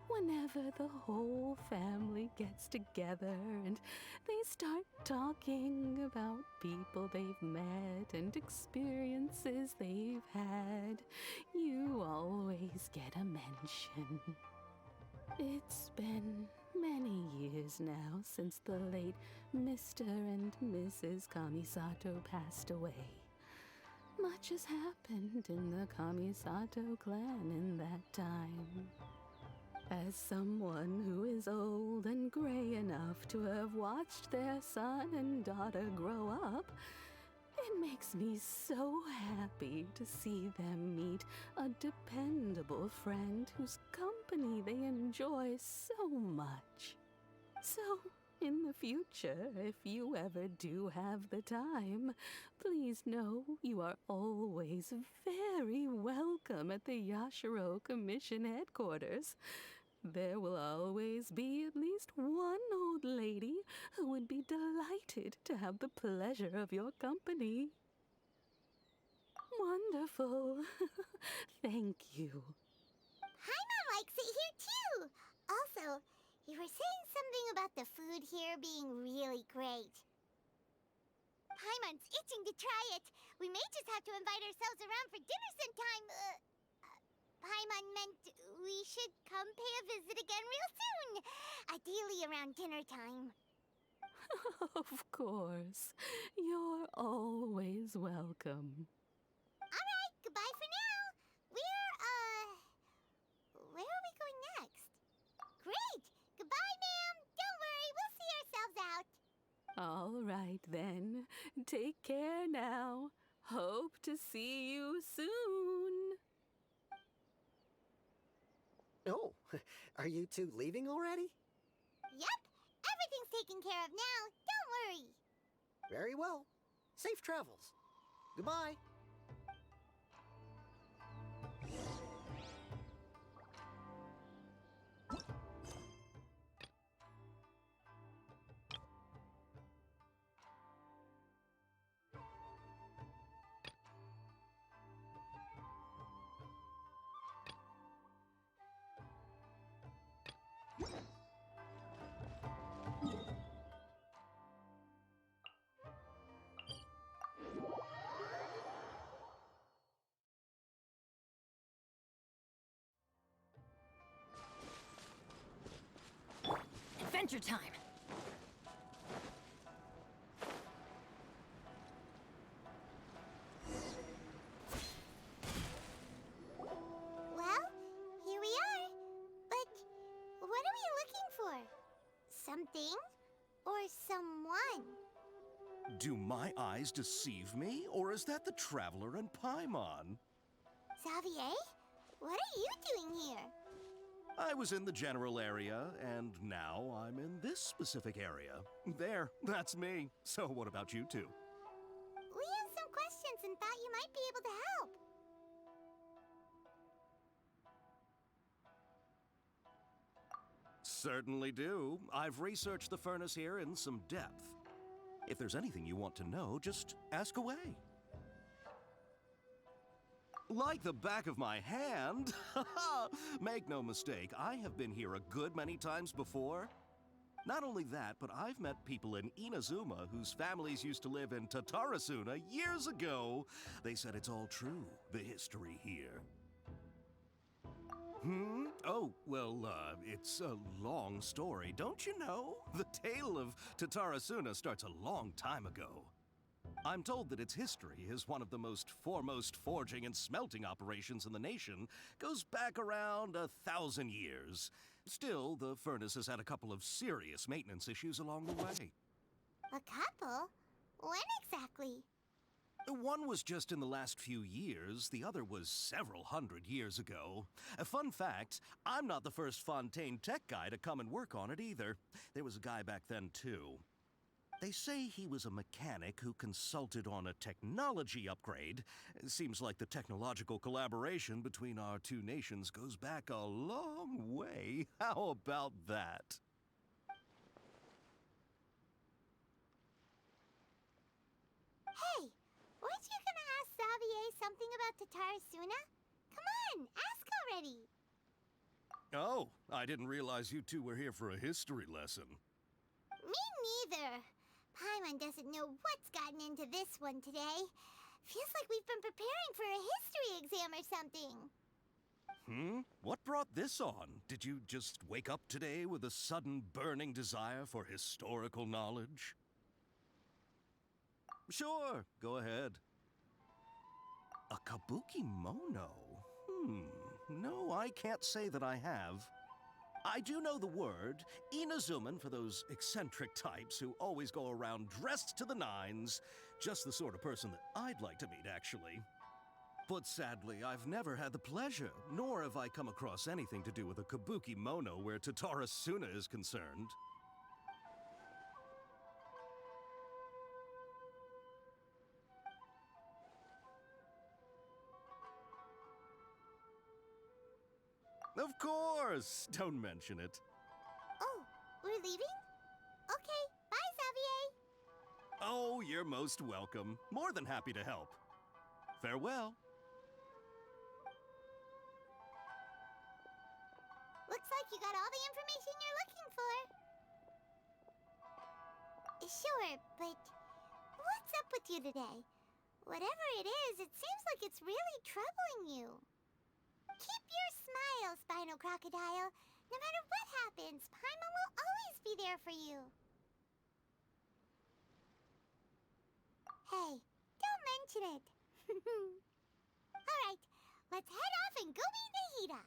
Whenever the whole family gets together and they start talking about people they've met and experiences they've had, you always get a mention. It's been many years now since the late Mr. and Mrs. Kamisato passed away. Much has happened in the Kamisato clan in that time. As someone who is old and gray enough to have watched their son and daughter grow up, it makes me so happy to see them meet a dependable friend whose company they enjoy so much. So, in the future, if you ever do have the time, please know you are always very welcome at the Yashiro Commission headquarters. There will always be at least one old lady who would be delighted to have the pleasure of your company. Wonderful. Thank you. Paimon likes it here too. Also, you were saying something about the food here being really great. Paimon's itching to try it. We may just have to invite ourselves around for dinner sometime. Paimon meant we should come pay a visit again real soon. Ideally around dinner time. Of course. You're always welcome. Alright, goodbye for now. Where are we going next? Great! Goodbye, ma'am. Don't worry, we'll see ourselves out. All right, then. Take care now. Hope to see you soon. Oh, are you two leaving already? Yep, everything's taken care of now. Don't worry. Very well. Safe travels. Goodbye. Adventure time! Well, here we are. But what are we looking for? Something? Or someone? Do my eyes deceive me, or is that the Traveler and Paimon? Xavier? What are you doing here? I was in the general area, and now I'm in this specific area. There, that's me. So what about you two? We have some questions and thought you might be able to help. Certainly do. I've researched the furnace here in some depth. If there's anything you want to know, just ask away. Like the back of my hand. Make no mistake, I have been here a good many times before. Not only that, but I've met people in Inazuma whose families used to live in Tatarasuna years ago. They said it's all true, the history here. Oh, well, it's a long story, don't you know? The tale of Tatarasuna starts a long time ago. I'm told that its history is one of the most foremost forging and smelting operations in the nation, goes back around 1,000 years. Still, the furnace has had a couple of serious maintenance issues along the way. A couple? When exactly? One was just in the last few years, the other was several hundred years ago. A fun fact, I'm not the first Fontaine tech guy to come and work on it either. There was a guy back then too. They say he was a mechanic who consulted on a technology upgrade. It seems like the technological collaboration between our two nations goes back a long way. How about that? Hey, weren't you gonna ask Xavier something about Tatarasuna? Come on, ask already. Oh, I didn't realize you two were here for a history lesson. Me neither. Paimon doesn't know what's gotten into this one today. Feels like we've been preparing for a history exam or something. What brought this on? Did you just wake up today with a sudden burning desire for historical knowledge? Sure, go ahead. A kabuki mono? No, I can't say that I have. I do know the word, Inazuman for those eccentric types who always go around dressed to the nines. Just the sort of person that I'd like to meet, actually. But sadly, I've never had the pleasure, nor have I come across anything to do with a kabuki mono where Tatarasuna is concerned. Of course! Don't mention it. Oh, we're leaving? Okay, bye, Xavier. Oh, you're most welcome. More than happy to help. Farewell. Looks like you got all the information you're looking for. Sure, but what's What's up with you today? Whatever it is, it seems like it's really troubling you. Keep your smile, Spinal Crocodile. No matter what happens, Paimon will always be there for you. Hey, don't mention it. Alright, let's head off and go meet Nahida.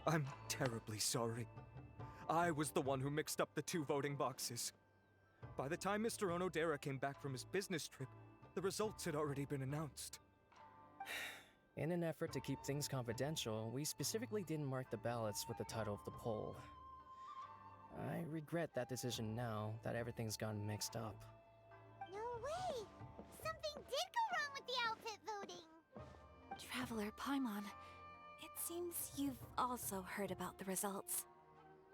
I'm terribly sorry. I was the one who mixed up the two voting boxes. By the time Mr. Onodera came back from his business trip, the results had already been announced. In an effort to keep things confidential, we specifically didn't mark the ballots with the title of the poll. I regret that decision now that everything's gone mixed up. No way! Something did go wrong with the outfit voting! Traveler Paimon, it seems you've also heard about the results.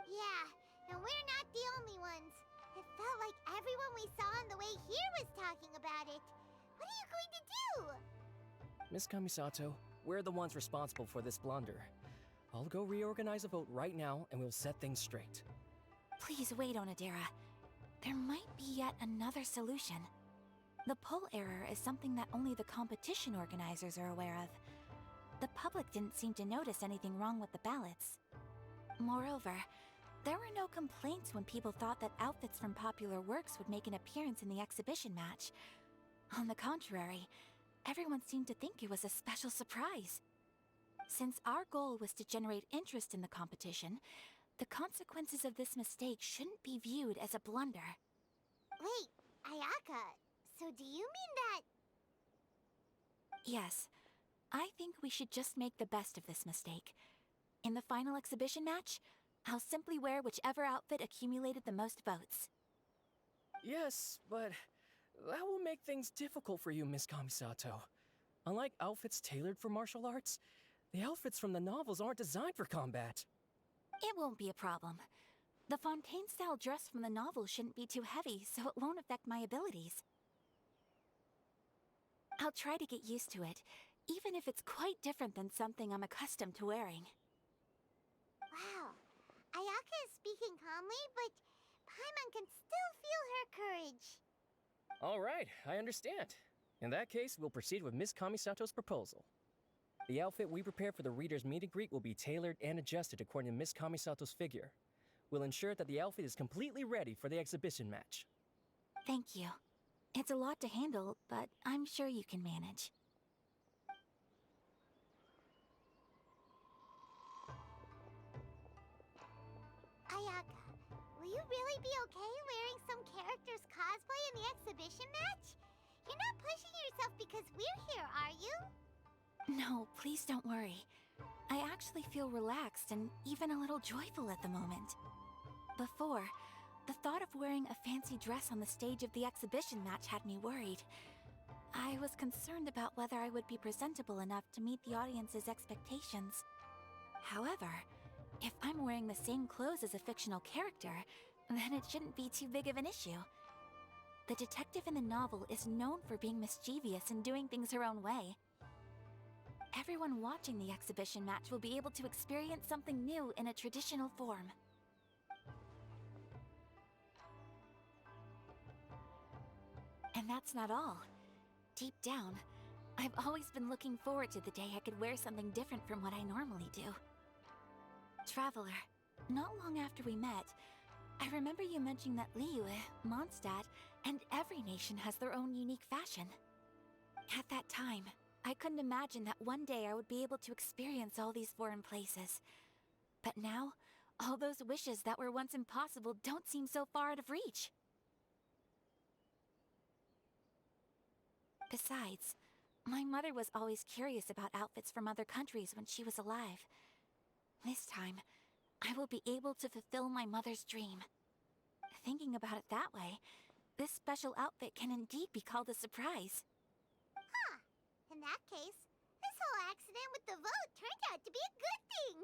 Yeah, and we're not the only ones. It felt like everyone we saw on the way here was talking about it. What are you going to do? Miss Kamisato, we're the ones responsible for this blunder. I'll go reorganize a vote right now and we'll set things straight. Please wait, Onodera. There might be yet another solution. The poll error is something that only the competition organizers are aware of. The public didn't seem to notice anything wrong with the ballots. Moreover, there were no complaints when people thought that outfits from popular works would make an appearance in the exhibition match. On the contrary, everyone seemed to think it was a special surprise. Since our goal was to generate interest in the competition, the consequences of this mistake shouldn't be viewed as a blunder. Wait, Ayaka, so do you mean that... Yes, I think we should just make the best of this mistake. In the final exhibition match, I'll simply wear whichever outfit accumulated the most votes. Yes, but that will make things difficult for you, Miss Kamisato. Unlike outfits tailored for martial arts, the outfits from the novels aren't designed for combat. It won't be a problem. The Fontaine-style dress from the novel shouldn't be too heavy, so it won't affect my abilities. I'll try to get used to it, even if it's quite different than something I'm accustomed to wearing. Wow, Ayaka is speaking calmly, but Paimon can still feel her courage. All right, I understand. In that case, we'll proceed with Miss Kamisato's proposal. The outfit we prepare for the reader's meet and greet will be tailored and adjusted according to Miss Kamisato's figure. We'll ensure that the outfit is completely ready for the exhibition match. Thank you. It's a lot to handle, but I'm sure you can manage. Ayaka, will you really be okay wearing some character's cosplay in the exhibition match? You're not pushing yourself because we're here, are you? No, please don't worry. I actually feel relaxed and even a little joyful at the moment. Before, the thought of wearing a fancy dress on the stage of the exhibition match had me worried. I was concerned about whether I would be presentable enough to meet the audience's expectations. However, if I'm wearing the same clothes as a fictional character, then it shouldn't be too big of an issue. The detective in the novel is known for being mischievous and doing things her own way. Everyone watching the exhibition match will be able to experience something new in a traditional form. And that's not all. Deep down, I've always been looking forward to the day I could wear something different from what I normally do. Traveler, not long after we met, I remember you mentioning that Liyue, Mondstadt, and every nation has their own unique fashion. At that time, I couldn't imagine that one day I would be able to experience all these foreign places. But now, all those wishes that were once impossible don't seem so far out of reach. Besides, my mother was always curious about outfits from other countries when she was alive. This time, I will be able to fulfill my mother's dream. Thinking about it that way, this special outfit can indeed be called a surprise. Huh. In that case, this whole accident with the vote turned out to be a good thing.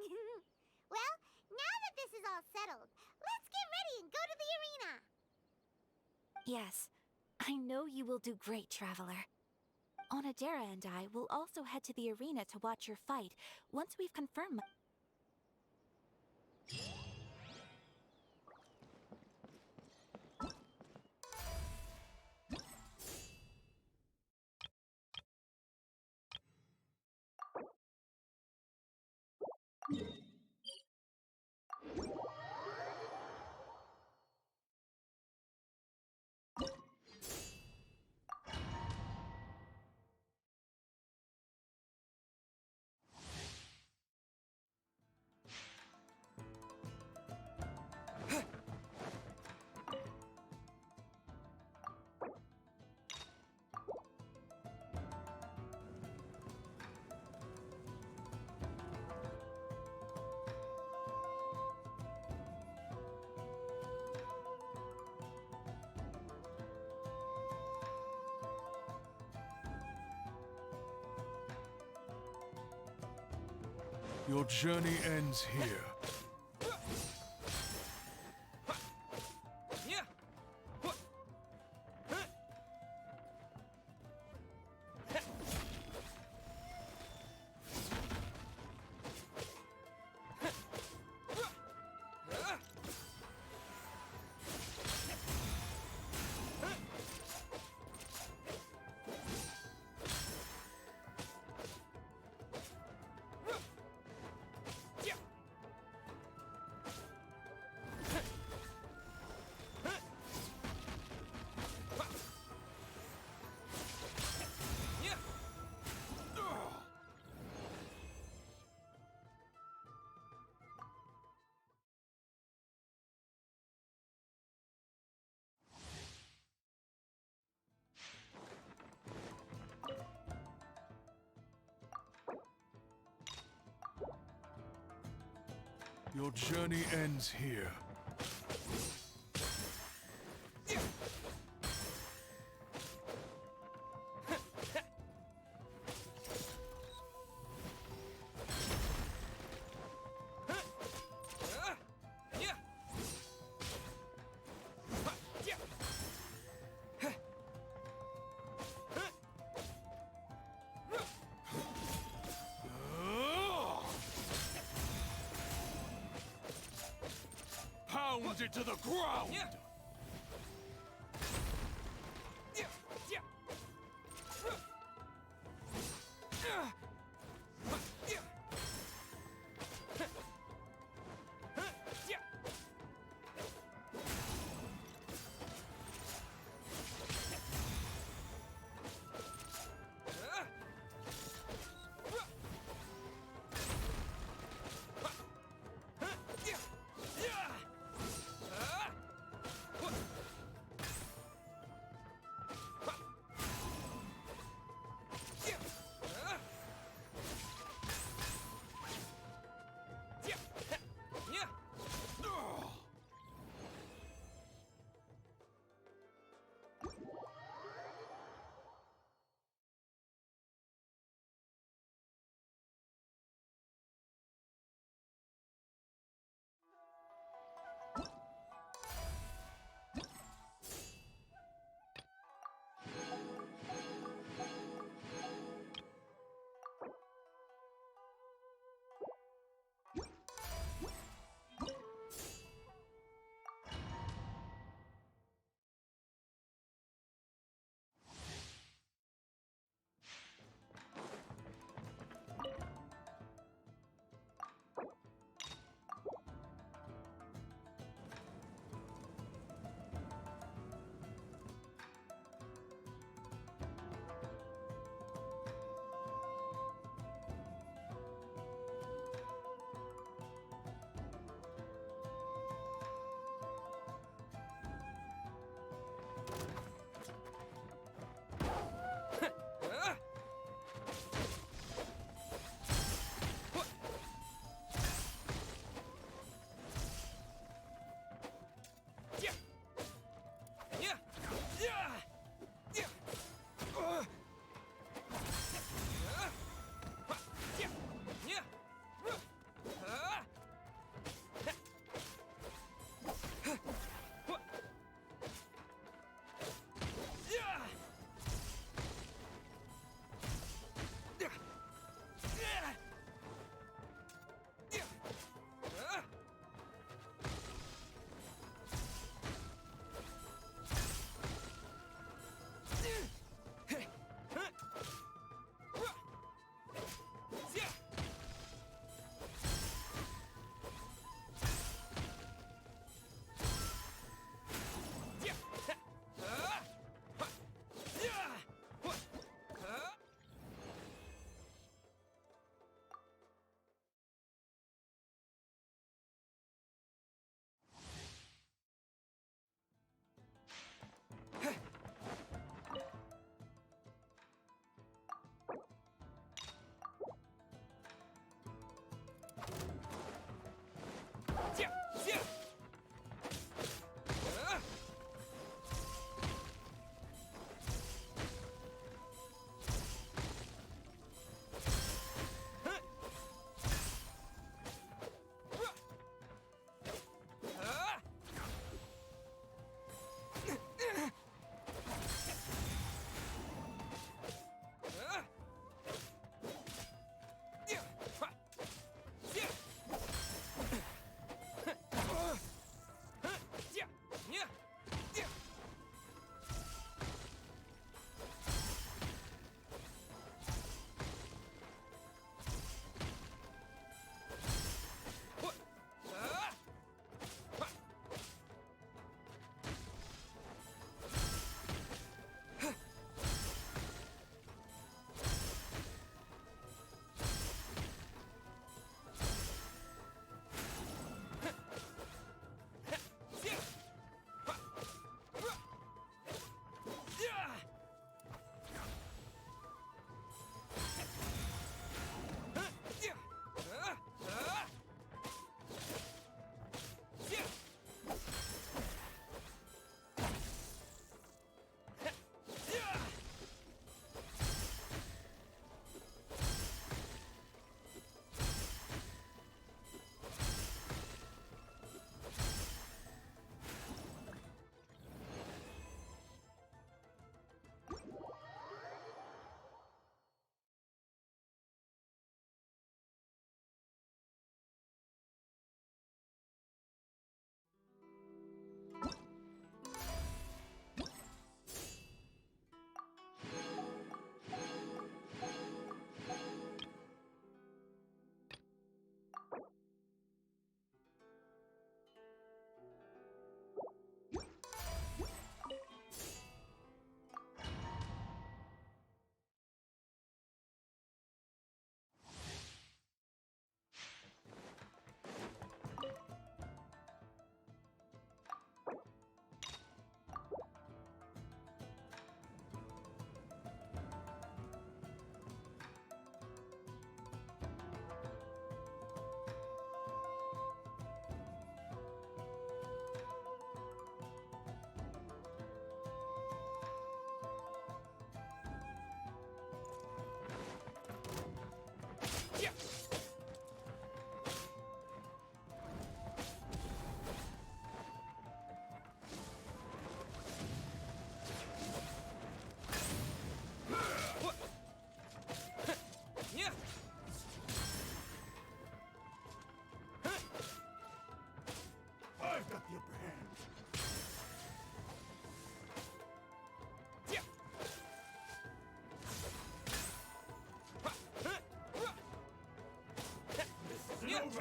Well, now that this is all settled, let's get ready and go to the arena. Yes, I know you will do great, Traveler. Onodera and I will also head to the arena to watch your fight once we've confirmed. Your journey ends here. Your journey ends here. Pound it to the ground!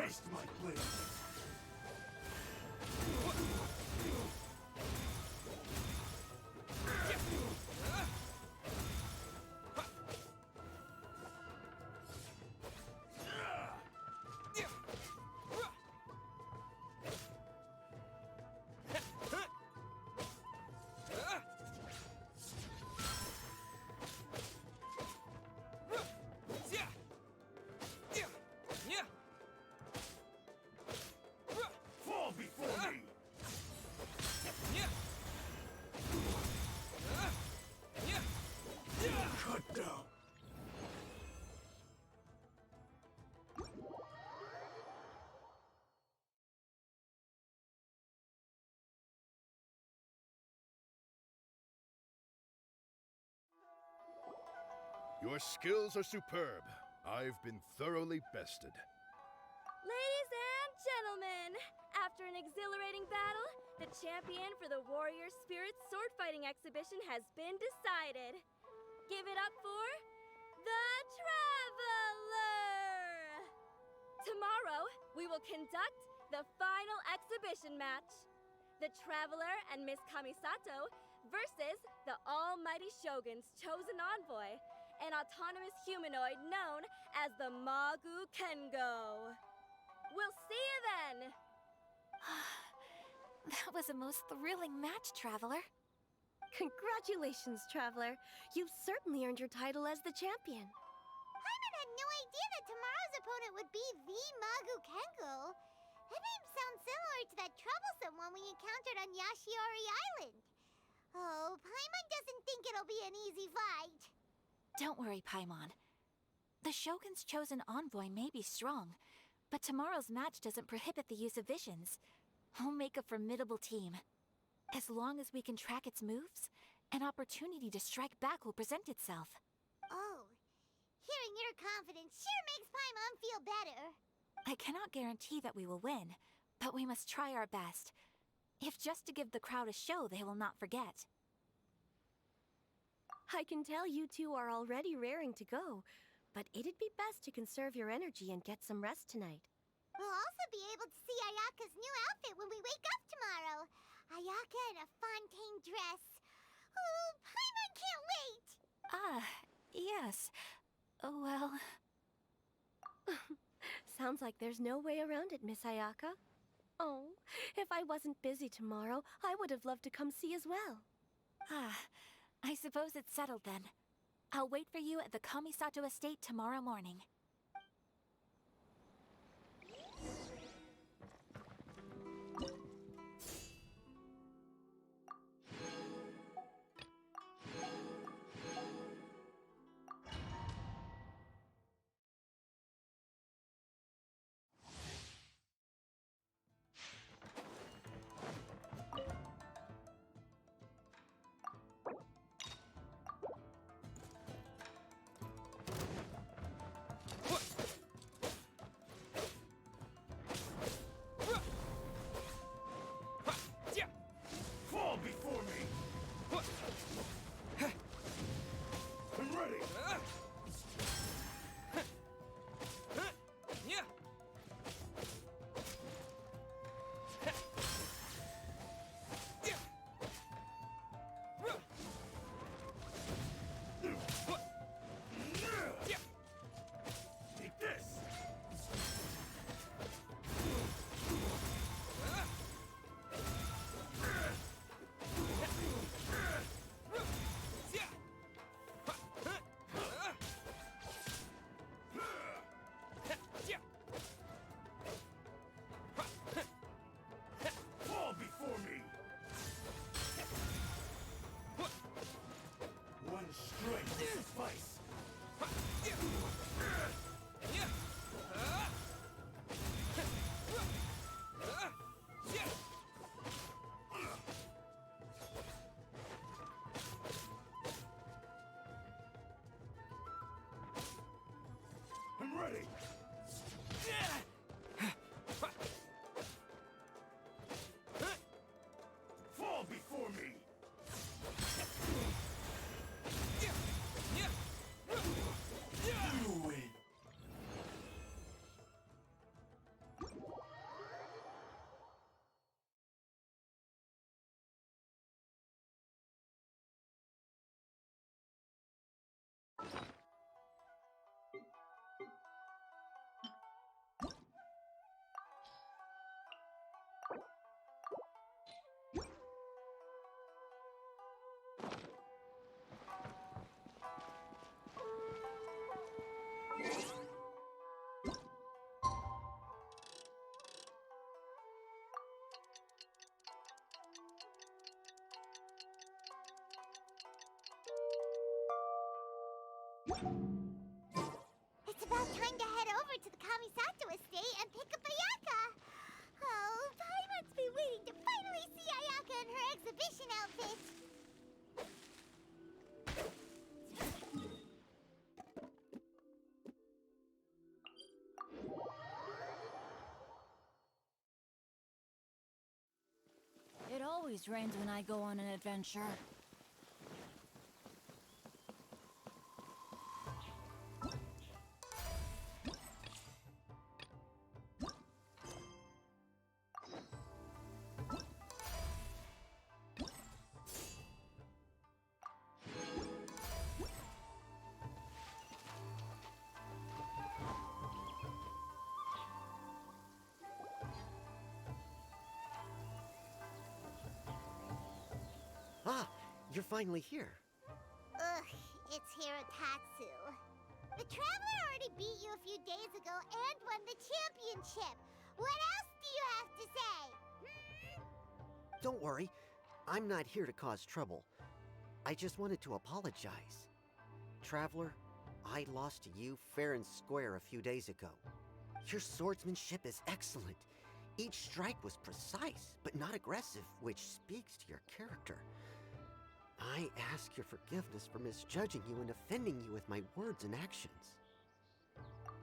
Waste my blade. Fall before me! Cut down! Your skills are superb. I've been thoroughly bested. Ladies and gentlemen, after an exhilarating battle, the champion for the Warrior Spirit sword fighting exhibition has been decided. Give it up for the Traveler! Tomorrow, we will conduct the final exhibition match. The Traveler and Miss Kamisato versus the Almighty Shogun's chosen envoy, an autonomous humanoid known as the Magu Kengo. We'll see you then! That was a most thrilling match, Traveler. Congratulations, Traveler. You've certainly earned your title as the champion. Paimon had no idea that tomorrow's opponent would be the Magu Kengo. That name sounds similar to that troublesome one we encountered on Yashiori Island. Oh, Paimon doesn't think it'll be an easy fight. Don't worry, Paimon. The Shogun's chosen envoy may be strong, but tomorrow's match doesn't prohibit the use of visions. We'll make a formidable team. As long as we can track its moves, an opportunity to strike back will present itself. Oh, hearing your confidence sure makes Paimon feel better. I cannot guarantee that we will win, but we must try our best. If just to give the crowd a show they will not forget. I can tell you two are already raring to go, but it'd be best to conserve your energy and get some rest tonight. We'll also be able to see Ayaka's new outfit when we wake up tomorrow. Ayaka in a Fontaine dress. Oh, Paimon can't wait! Yes. Well... Sounds like there's no way around it, Miss Ayaka. Oh, if I wasn't busy tomorrow, I would have loved to come see as well. I suppose it's settled then. I'll wait for you at the Kamisato estate tomorrow morning. It's about time to head over to the Kamisato estate and pick up Ayaka. Oh, Paimon's been waiting to finally see Ayaka in her exhibition outfit. It always rains when I go on an adventure. Ah, you're finally here. Ugh, it's Hiratatsu. The Traveler already beat you a few days ago and won the championship. What else do you have to say? Don't worry, I'm not here to cause trouble. I just wanted to apologize. Traveler, I lost to you fair and square a few days ago. Your swordsmanship is excellent. Each strike was precise, but not aggressive, which speaks to your character. I ask your forgiveness for misjudging you and offending you with my words and actions.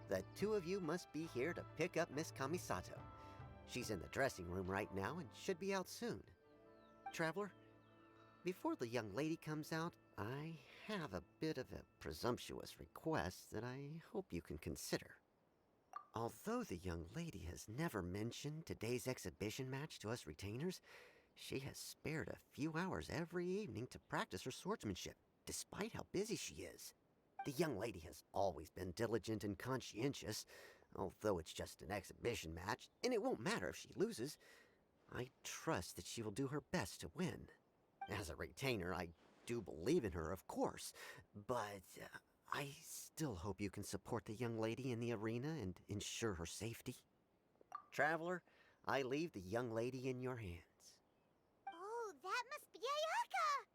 The two of you must be here to pick up Miss Kamisato. She's in the dressing room right now and should be out soon. Traveler, before the young lady comes out, I have a bit of a presumptuous request that I hope you can consider. Although the young lady has never mentioned today's exhibition match to us retainers, she has spared a few hours every evening to practice her swordsmanship, despite how busy she is. The young lady has always been diligent and conscientious, although it's just an exhibition match, and it won't matter if she loses. I trust that she will do her best to win. As a retainer, I do believe in her, of course, but I still hope you can support the young lady in the arena and ensure her safety. Traveler, I leave the young lady in your hands. Oh, that must be Ayaka!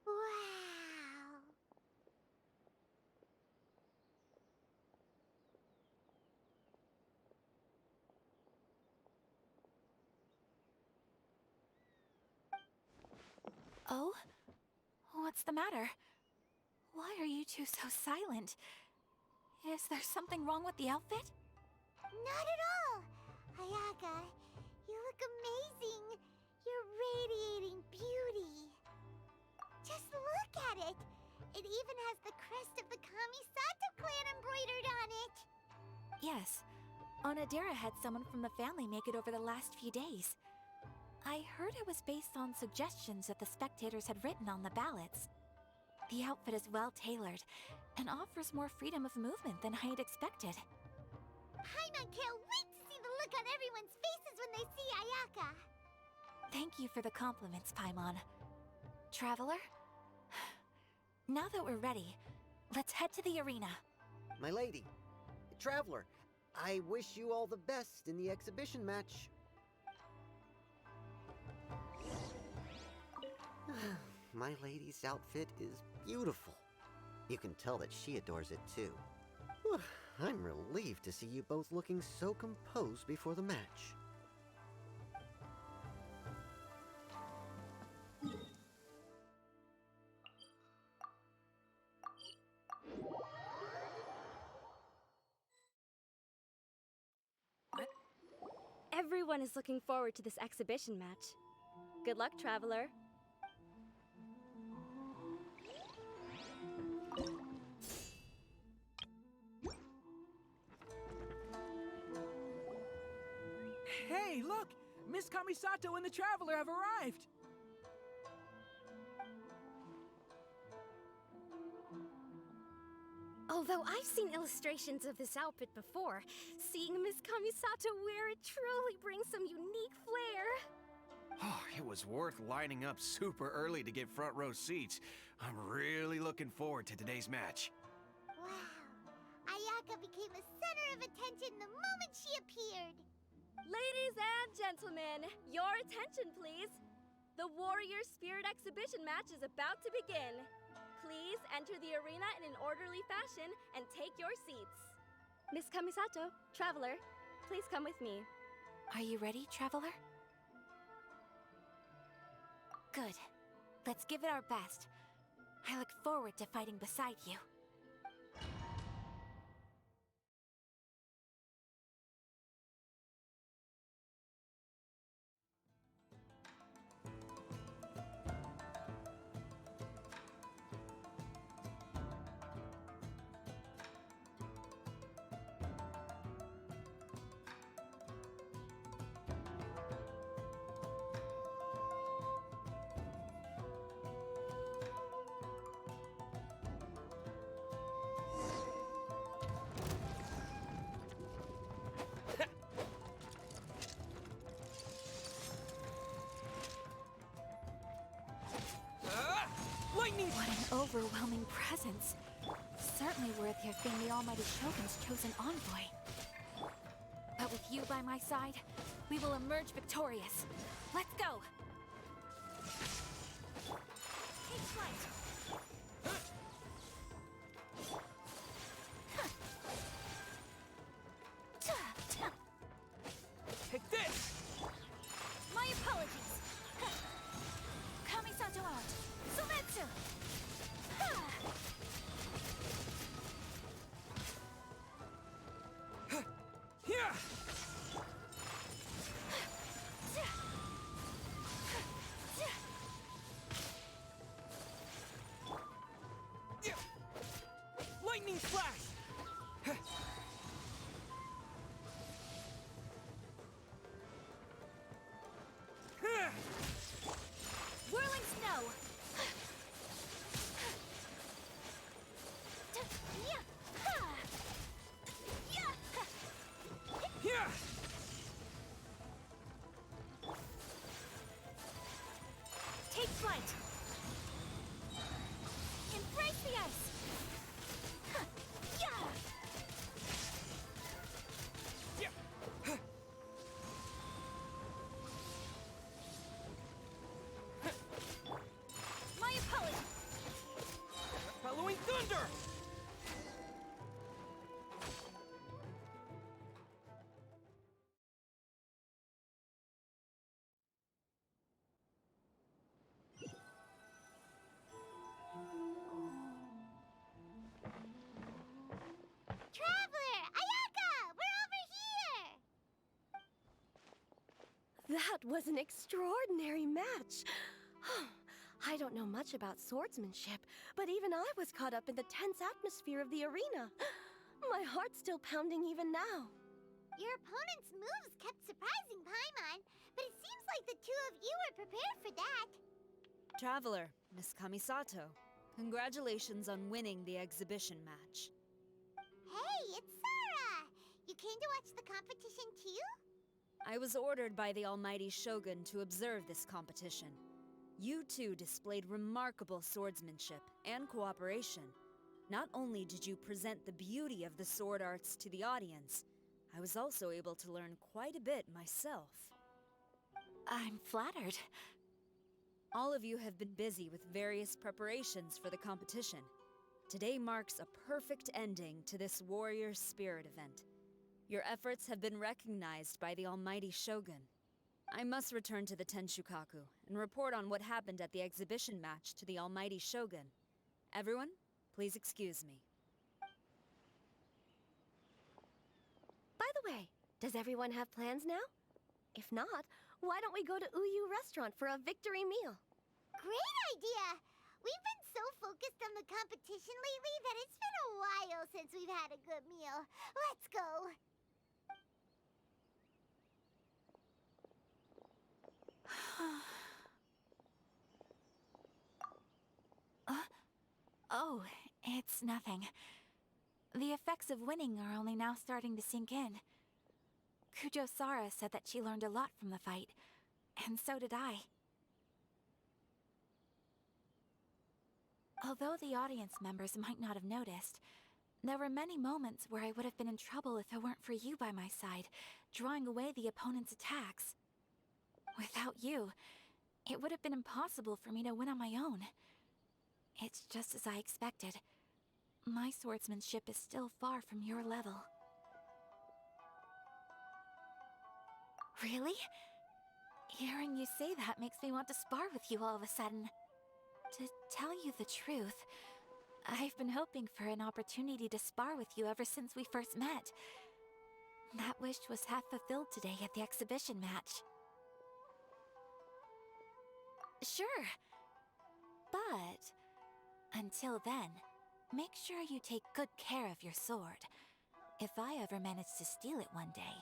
Wow! Oh? What's the matter? Why are you two so silent? Is there something wrong with the outfit? Not at all! Ayaka, you look amazing! You're radiating beauty! Just look at it! It even has the crest of the Kamisato clan embroidered on it! Yes. Onodera had someone from the family make it over the last few days. I heard it was based on suggestions that the spectators had written on the ballots. The outfit is well tailored and offers more freedom of movement than I had expected. Paimon can't wait to see the look on everyone's faces when they see Ayaka! Thank you for the compliments, Paimon. Traveler? Now that we're ready, let's head to the arena. My lady, Traveler, I wish you all the best in the exhibition match. My lady's outfit is beautiful. You can tell that she adores it too. I'm relieved to see you both looking so composed before the match. Everyone is looking forward to this exhibition match. Good luck, Traveler. Hey, look! Miss Kamisato and the Traveler have arrived! Although I've seen illustrations of this outfit before, seeing Miss Kamisato wear it truly brings some unique flair. Oh, it was worth lining up super early to get front row seats. I'm really looking forward to today's match. Wow, Ayaka became a center of attention the moment she appeared. Ladies and gentlemen, your attention, please. The Warrior Spirit Exhibition match is about to begin. Please enter the arena in an orderly fashion and take your seats. Miss Kamisato, Traveler, please come with me. Are you ready, Traveler? Good. Let's give it our best. I look forward to fighting beside you. What an overwhelming presence. Certainly worthy of being the Almighty Shogun's chosen envoy. But with you by my side, we will emerge victorious. Let's go! Take flight! Take this! My apologies! Kamisato out! Sumetsu! Here! Lightning flash! Whirling snow! Here! Take flight! Embrace the ice! My apologies! Bellowing thunder! Traveler! Ayaka! We're over here! That was an extraordinary match. I don't know much about swordsmanship, but even I was caught up in the tense atmosphere of the arena. My heart's still pounding even now. Your opponent's moves kept surprising Paimon, but it seems like the two of you were prepared for that. Traveler, Miss Kamisato, congratulations on winning the exhibition match. Hey, it's Sora! You came to watch the competition too? I was ordered by the Almighty Shogun to observe this competition. You two displayed remarkable swordsmanship and cooperation. Not only did you present the beauty of the sword arts to the audience, I was also able to learn quite a bit myself. I'm flattered. All of you have been busy with various preparations for the competition. Today marks a perfect ending to this Warrior Spirit event. Your efforts have been recognized by the Almighty Shogun. I must return to the Tenshukaku and report on what happened at the exhibition match to the Almighty Shogun. Everyone, please excuse me. By the way, does everyone have plans now? If not, why don't we go to Uyu Restaurant for a victory meal? Great idea! We've been so focused on the competition lately that it's been a while since we've had a good meal. Let's go! Oh, it's nothing. The effects of winning are only now starting to sink in. Kujo-Sara said that she learned a lot from the fight, and so did I. Although the audience members might not have noticed, There were many moments where I would have been in trouble if it weren't for you by my side, drawing away the opponent's attacks. Without you, it would have been impossible for me to win on my own. It's just as I expected. My swordsmanship is still far from your level. Really? Hearing you say that makes me want to spar with you all of a sudden. To tell you the truth, I've been hoping for an opportunity to spar with you ever since we first met. That wish was half fulfilled today at the exhibition match. Sure. But until then, make sure you take good care of your sword. If I ever manage to steal it one day,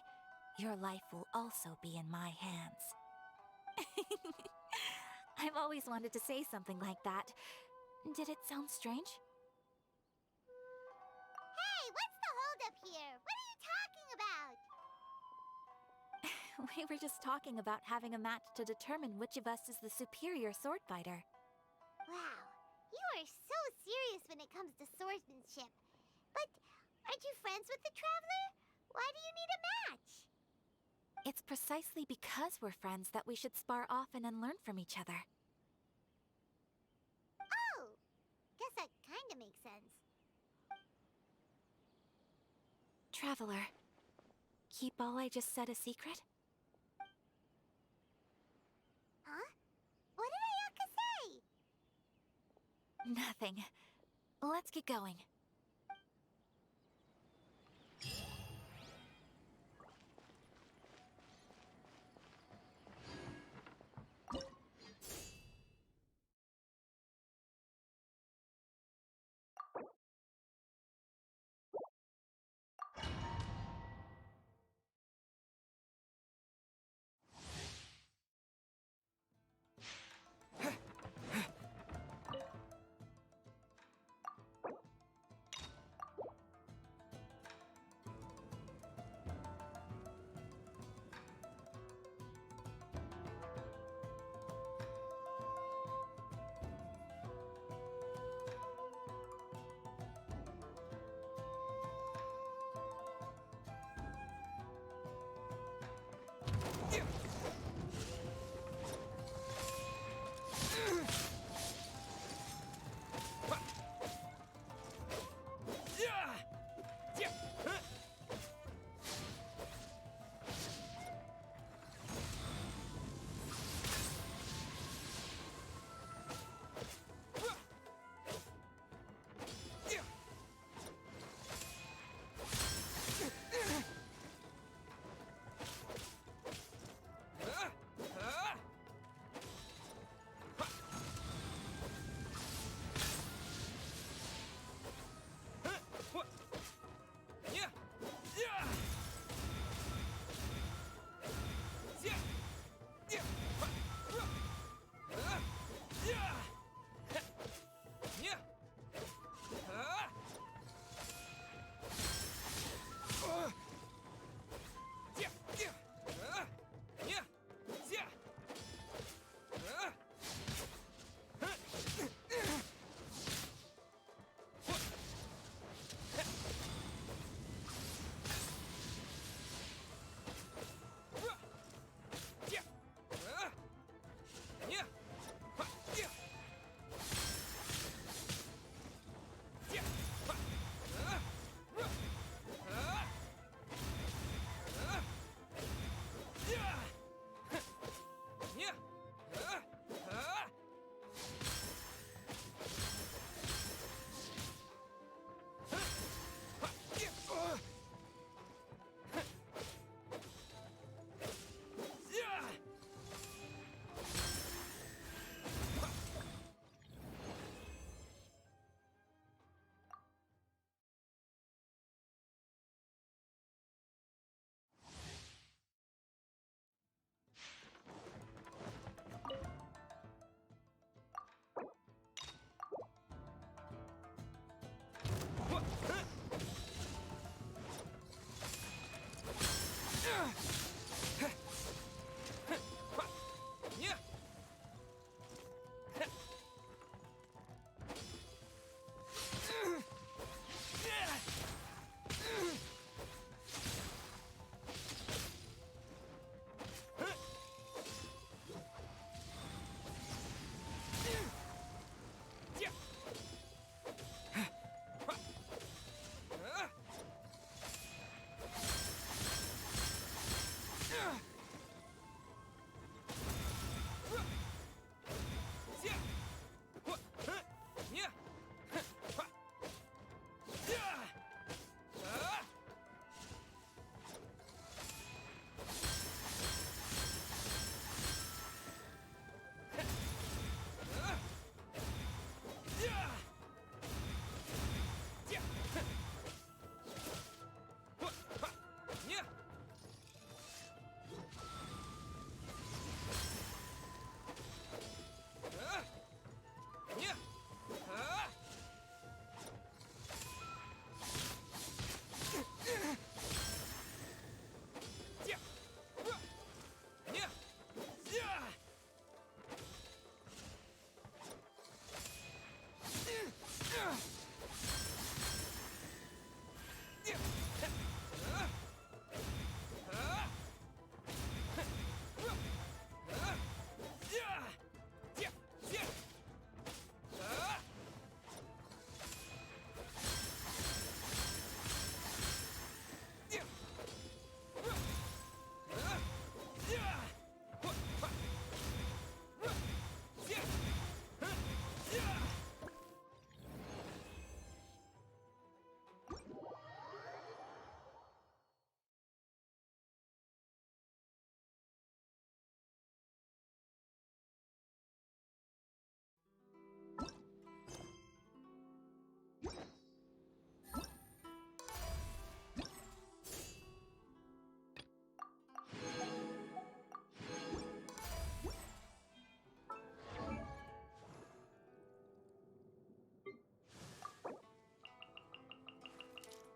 your life will also be in my hands. I've always wanted to say something like that. Did it sound strange? Hey, what's the holdup here? What are you talking about? We were just talking about having a match to determine which of us is the superior sword fighter. Wow, you are so serious when it comes to swordsmanship. But aren't you friends with the Traveler? Why do you need a match? It's precisely because we're friends that we should spar often and learn from each other. Oh, guess that kinda makes sense. Traveler, keep all I just said a secret? Huh? What did Ayaka say? Nothing. Let's get going.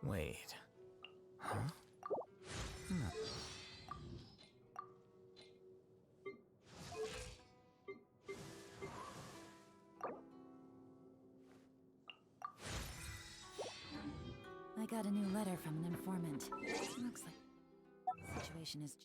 Wait. Huh? I got a new letter from an informant. Looks like the situation is